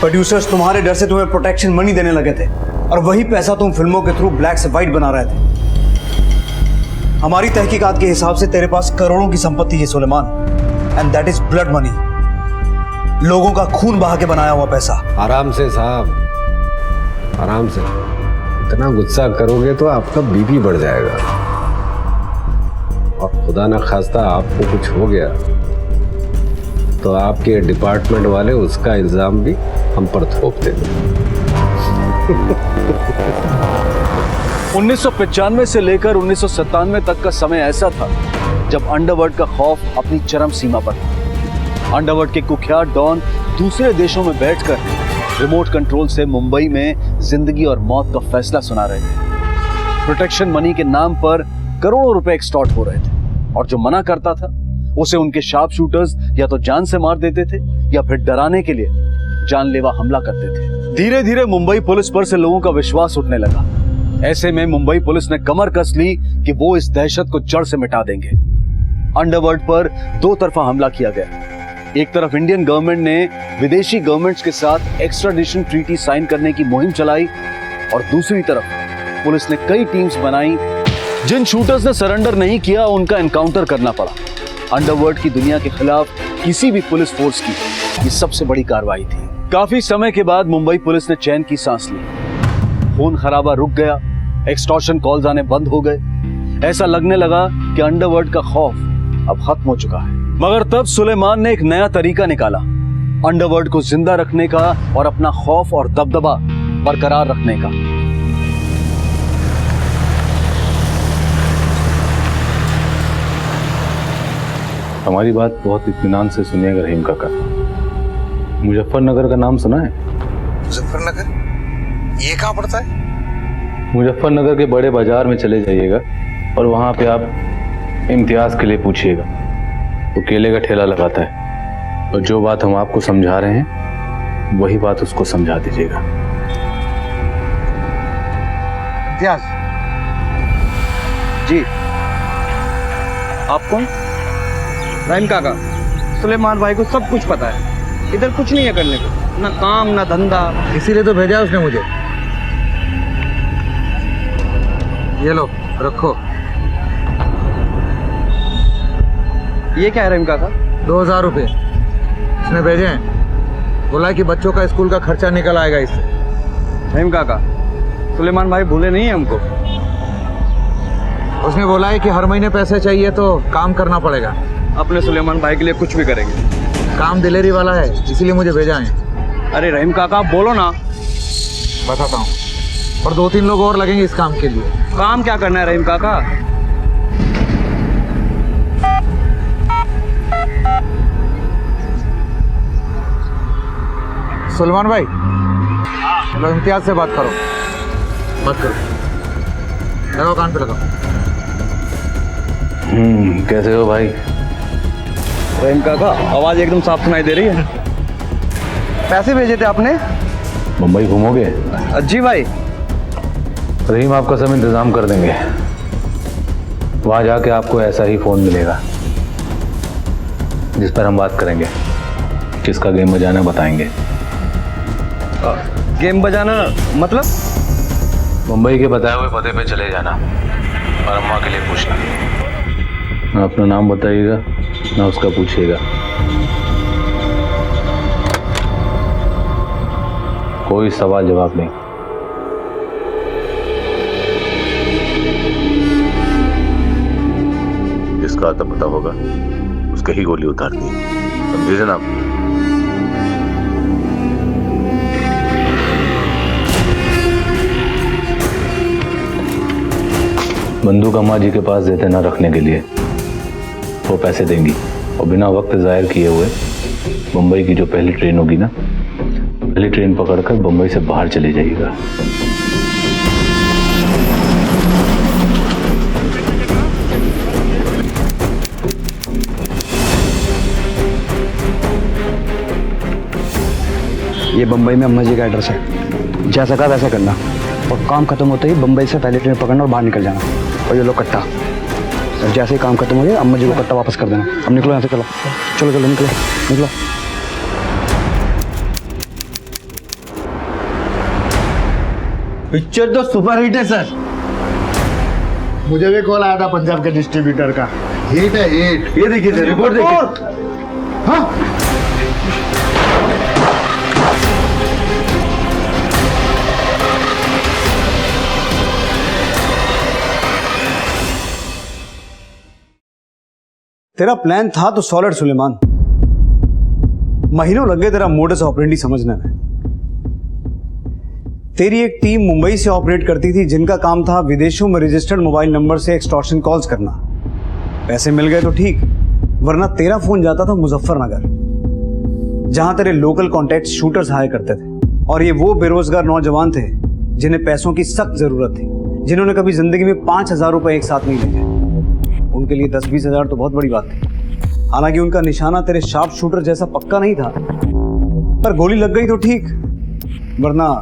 प्रोड्यूसर्स तुम्हारे डर से तुम्हें प्रोटेक्शन मनी देने लगे थे और वही पैसा तुम फिल्मों के थ्रू ब्लैक से व्हाइट बना रहे थे। हमारी तहकीकात के हिसाब से तेरे पास करोड़ों की संपत्ति है Suleman, and that is blood money, लोगों का खून बहा के बनाया हुआ पैसा। आराम से साहब, आराम से। इतना गुस्सा करोगे तो आपका बीपी बढ़ जाएगा, और खुदा ना खास्ता आपको कुछ हो गया तो आपके डिपार्टमेंट वाले उसका इल्जाम भी हम पर थोप देंगे। 1995 से लेकर 1997 तक का समय ऐसा था जब अंडरवर्ल्ड का खौफ अपनी चरम सीमा पर था। अंडरवर्ल्ड के कुख्यात डॉन दूसरे देशों में बैठकर रिमोट कंट्रोल से मुंबई में जिंदगी और मौत का फैसला सुना रहे थे। प्रोटेक्शन मनी के नाम पर करोड़ों रुपए एक्सटॉर्ट हो रहे थे, और जो मना करता था उसे उनके शार्प शूटर्स या तो जान से मार देते थे या फिर डराने के लिए जानलेवा हमला करते थे। धीरे धीरे मुंबई पुलिस पर से लोगों का विश्वास उठने लगा। ऐसे में मुंबई पुलिस ने कमर कस ली कि वो इस दहशत को जड़ से मिटा देंगे। अंडरवर्ल्ड पर दो तरफा हमला किया गया। एक तरफ इंडियन गवर्नमेंट ने विदेशी गवर्नमेंट्स के साथ एक्स्ट्राडिशन ट्रीटी साइन करने की मुहिम चलाई, और दूसरी तरफ पुलिस ने कई टीम्स बनाई। जिन शूटर्स ने सरेंडर नहीं किया उनका एनकाउंटर करना पड़ा। अंडरवर्ल्ड की दुनिया के खिलाफ किसी भी पुलिस फोर्स की ये सबसे बड़ी कार्रवाई थी। काफी समय के बाद मुंबई पुलिस ने चैन की सांस ली। खून खराबा रुक गया, एक्सटॉर्शन कॉल्स आने बंद हो गए। ऐसा लगने लगा कि अंडरवर्ल्ड का खौफ अब खत्म हो चुका है। मगर तब सुलेमान ने एक नया तरीका निकाला अंडरवर्ल्ड को जिंदा रखने का और अपना खौफ और दबदबा बरकरार रखने का। हमारी बात बहुत इत्मीनान से सुनिएगा रहीम काका। मुजफ्फरनगर का नाम सुना है? मुजफ्फरनगर? ये कहाँ पड़ता है? मुजफ्फरनगर के बड़े बाजार में चले जाइएगा और वहां पे आप इम्तियाज के लिए पूछिएगा। वो केले का ठेला लगाता है, और जो बात हम आपको समझा रहे हैं वही बात उसको समझा दीजिएगा। इम्तियाज जी, आप कौन? रहीम काका, सुलेमान भाई को सब कुछ पता है। इधर कुछ नहीं है करने को, ना काम ना धंधा, इसीलिए तो भेजा उसने मुझे। ये लो रखो। ये क्या है रहीम काका? 2000 रुपये इसने भेजे हैं, बोला है कि बच्चों का स्कूल का खर्चा निकल आएगा इससे। रहीम काका, सुलेमान भाई भूले नहीं है हमको। उसने बोला है कि हर महीने पैसे चाहिए तो काम करना पड़ेगा। अपने सुलेमान भाई के लिए कुछ भी करेंगे। काम दिलेरी वाला है, इसीलिए मुझे भेजा है। अरे रहीम काका बोलो ना। बताता हूँ, और 2-3 लोग और लगेंगे इस काम के लिए। काम क्या करना है रहीम काका? सुलेमान भाई, लो इम्तियाज से बात करो। बात करो, लगाओ कान पे लगाओ। कैसे हो भाई? रहीम काका, आवाज एकदम साफ सुनाई दे रही है। पैसे भेजे थे आपने? मुंबई घूमोगे? जी भाई। रहीम आपका सब इंतजाम कर देंगे। वहां जाके आपको ऐसा ही फोन मिलेगा जिस पर हम बात करेंगे। किसका गेम बजाना बताएंगे। गेम बजाना मतलब? मुंबई के बताए हुए पते पे चले जाना और अम्मा के लिए पूछना। ना अपना नाम बताइएगा ना उसका पूछिएगा। कोई सवाल जवाब नहीं। जिसका आता पता होगा उसके ही गोली उतारनी है, समझे जनाब? बंदूक अम्मा जी के पास देते ना रखने के लिए। वो पैसे देंगी और बिना वक्त जाहिर किए हुए मुंबई की जो पहली ट्रेन होगी ना, पहली ट्रेन पकड़कर मुंबई से बाहर चले जाइएगा। ये बम्बई में अम्मा जी का एड्रेस है। जैसा कहा वैसा करना, और काम खत्म होते ही बम्बई से पहले ट्रेन पकड़ना और बाहर निकल जाना। और ये लो कट्टा, और जैसे ही काम खत्म हो जाए अम्मा जी को कट्टा वापस कर देना। अब निकलो यहाँ से, चलो चलो चलो, निकलो निकलो। पिक्चर तो सुपरहिट है सर। मुझे भी कॉल आया था पंजाब के डिस्ट्रीब्यूटर का। हिट है हिट। ये देखिए सर, रिपोर्ट देखिए। हाँ तेरा प्लान था तो सॉलिड सुलेमान। महीनों लग गए तेरा मोडस ऑपरेंडी समझने में। तेरी एक टीम मुंबई से ऑपरेट करती थी जिनका काम था विदेशों में रजिस्टर्ड मोबाइल नंबर से एक्सटॉर्शन कॉल्स करना। पैसे मिल गए तो ठीक, वरना तेरा फोन जाता था मुजफ्फरनगर, जहां तेरे लोकल कॉन्टैक्ट शूटर्स हायर करते थे। और ये वो बेरोजगार नौजवान थे जिन्हें पैसों की सख्त जरूरत थी, जिन्होंने कभी जिंदगी में 5,000 रुपए एक साथ नहीं लिए। उनके लिए 10-20 हजार तो बहुत बड़ी बात थी। हालांकि उनका निशाना तेरे शार्प शूटर जैसा पक्का नहीं था, पर गोली लग गई तो ठीक, वरना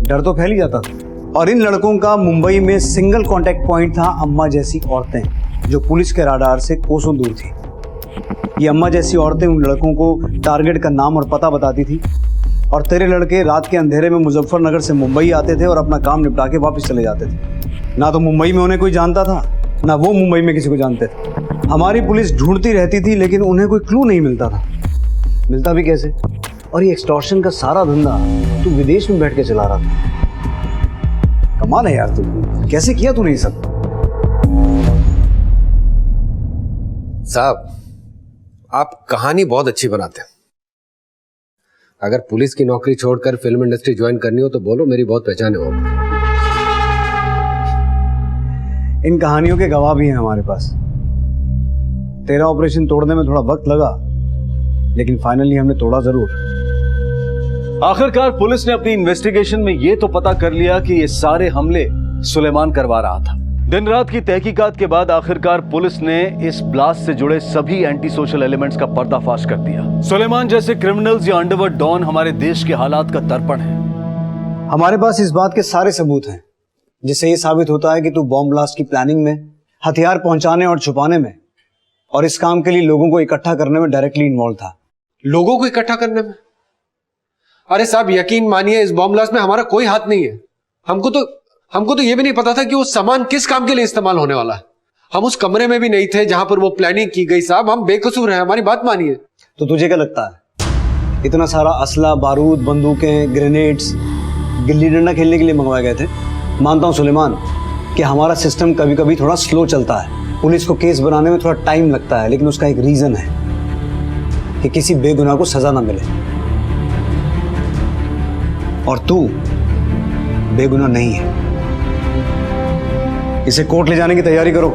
डर तो फैल ही जाता था। और इन लड़कों का मुंबई में सिंगल कांटेक्ट पॉइंट था अम्मा जैसी औरतें, जो पुलिस के राडार से कोसों दूर थी। ये अम्मा जैसी औरतें उन लड़कों को टारगेट का नाम और पता बताती थी, और तेरे लड़के रात के अंधेरे में मुजफ्फरनगर से मुंबई आते थे और अपना काम निपटा के वापस चले जाते थे। ना तो मुंबई में उन्हें कोई जानता था, ना वो मुंबई में किसी को जानते थे। हमारी पुलिस ढूंढती रहती थी, लेकिन उन्हें कोई क्लू नहीं मिलता था। मिलता भी कैसे? और ये एक्सटॉर्शन का सारा धंधा तू विदेश में बैठ के चला रहा था। कमाल है यार, तू कैसे किया तूने ये सब? साहब, आप कहानी बहुत अच्छी बनाते हैं। अगर पुलिस की नौकरी छोड़कर फिल्म इंडस्ट्री ज्वाइन करनी हो तो बोलो, मेरी बहुत पहचान है वहां। इन कहानियों के गवाह भी हैं हमारे पास। तेरा ऑपरेशन तोड़ने में थोड़ा वक्त लगा, लेकिन फाइनली हमने तोड़ा जरूर। आखिरकार पुलिस ने अपनी इन्वेस्टिगेशन में यह तो पता कर लिया कि ये सारे हमले सुलेमान करवा रहा था। दिन रात की तहकीकात के बाद आखिरकार पुलिस ने इस ब्लास्ट से जुड़े सभी एंटी सोशल एलिमेंट्स का पर्दाफाश कर दिया। सुलेमान जैसे क्रिमिनल्स या अंडरवर्ल्ड डॉन हमारे देश के हालात का दर्पण है। हमारे पास इस बात के सारे सबूत हैं, जिससे ये साबित होता है कि तू बॉम्ब ब्लास्ट की प्लानिंग में, हथियार पहुंचाने और छुपाने में, और इस काम के लिए लोगों को इकट्ठा करने में डायरेक्टली इन्वॉल्व था। लोगों को इकट्ठा करने में? अरे साहब, यकीन मानिए इस बॉम्ब ब्लास्ट में हमारा कोई हाथ नहीं है। हमको तो ये भी नहीं पता था कि वो सामान किस काम के लिए इस्तेमाल होने वाला है। हम उस कमरे में भी नहीं थे जहां पर वो प्लानिंग की गई। साहब, हम बेकसूर हैं, हमारी बात मानिए। तो तुझे क्या लगता है इतना सारा असला, बारूद, बंदूकें, ग्रेनेड्स गिल्ली डंडा खेलने के लिए मंगवाए गए थे? मानता हूं सुलेमान कि हमारा सिस्टम कभी कभी थोड़ा स्लो चलता है, पुलिस को केस बनाने में थोड़ा टाइम लगता है, लेकिन उसका एक रीजन है कि किसी बेगुनाह को सजा ना मिले। और तू बेगुनाह नहीं है। इसे कोर्ट ले जाने की तैयारी करो।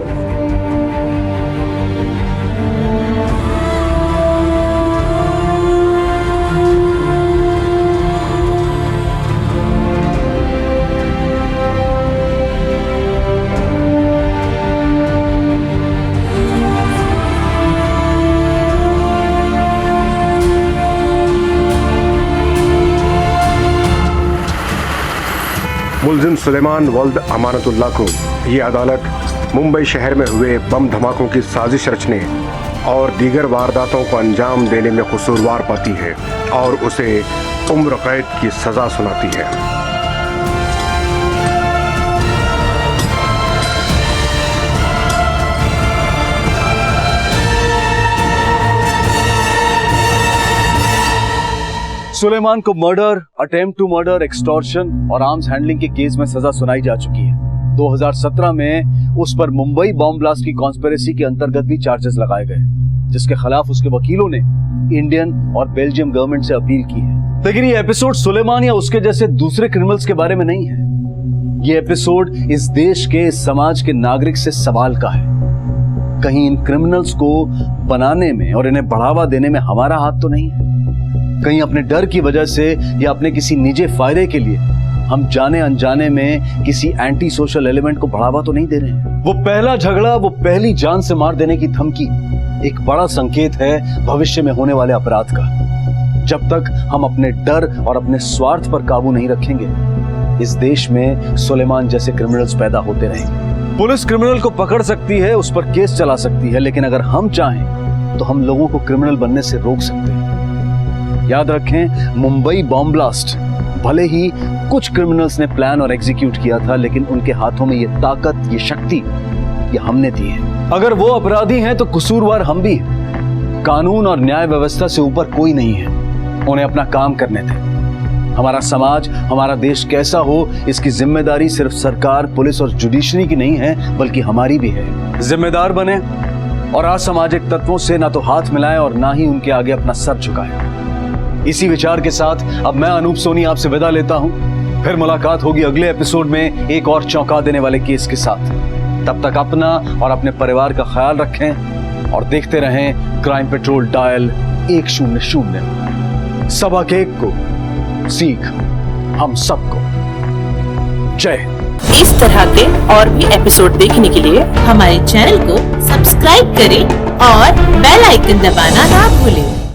मुलजिम सुलेमान वल्द अमानतुल्लाह को ये अदालत मुंबई शहर में हुए बम धमाकों की साजिश रचने और दीगर वारदातों को अंजाम देने में कसूरवार पाती है और उसे उम्र कैद की सजा सुनाती है। सुलेमान को murder, attempt to murder, extortion और आर्म्स हैंडलिंग के केस में सजा सुनाई जा चुकी है। 2017 में उस पर मुंबई बॉम्ब ब्लास्ट की कॉन्स्पिरेसी के अंतर्गत भी चार्जेस लगाए गए, जिसके खिलाफ उसके वकीलों ने इंडियन और बेल्जियम गवर्नमेंट से अपील की है। लेकिन ये एपिसोड सुलेमान या उसके जैसे दूसरे क्रिमिनल्स के बारे में नहीं है। ये एपिसोड इस देश के, इस समाज के नागरिक से सवाल का है। कहीं इन क्रिमिनल्स को बनाने में और इन्हें बढ़ावा देने में हमारा हाथ तो नहीं है? कहीं अपने डर की वजह से या अपने किसी निजी फायदे के लिए हम जाने अनजाने में किसी एंटी सोशल एलिमेंट को बढ़ावा तो नहीं दे रहे हैं? वो पहला झगड़ा, वो पहली जान से मार देने की धमकी एक बड़ा संकेत है भविष्य में होने वाले अपराध का। जब तक हम अपने डर और अपने स्वार्थ पर काबू नहीं रखेंगे, इस देश में सुलेमान जैसे क्रिमिनल्स पैदा होते रहेंगे। पुलिस क्रिमिनल को पकड़ सकती है, उस पर केस चला सकती है, लेकिन अगर हम चाहें तो हम लोगों को क्रिमिनल बनने से रोक सकते हैं। याद रखें, मुंबई बॉम्ब ब्लास्ट भले ही कुछ क्रिमिनल्स ने प्लान और एग्जीक्यूट किया था, लेकिन उनके हाथों में ये ताकत, ये शक्ति, ये हमने दी है। अगर वो अपराधी हैं तो कसूरवार हम भी हैं। कानून और न्याय व्यवस्था से ऊपर कोई नहीं है। उन्हें अपना काम करने दें। हमारा समाज, हमारा देश कैसा हो, इसकी जिम्मेदारी सिर्फ सरकार, पुलिस और जुडिशरी की नहीं है, बल्कि हमारी भी है। जिम्मेदार बने और असामाजिक तत्वों से ना तो हाथ मिलाएं और ना ही उनके आगे अपना सर झुकाएं। इसी विचार के साथ अब मैं अनूप सोनी आपसे विदा लेता हूं। फिर मुलाकात होगी अगले एपिसोड में एक और चौंका देने वाले केस के साथ। तब तक अपना और अपने परिवार का ख्याल रखें और देखते रहें क्राइम पेट्रोल डायल 100। सबक एक को सीख हम सबको। जय। इस तरह के और भी एपिसोड देखने के लिए हमारे चैनल को सब्सक्राइब करें और बेल आइकन दबाना ना भूलें।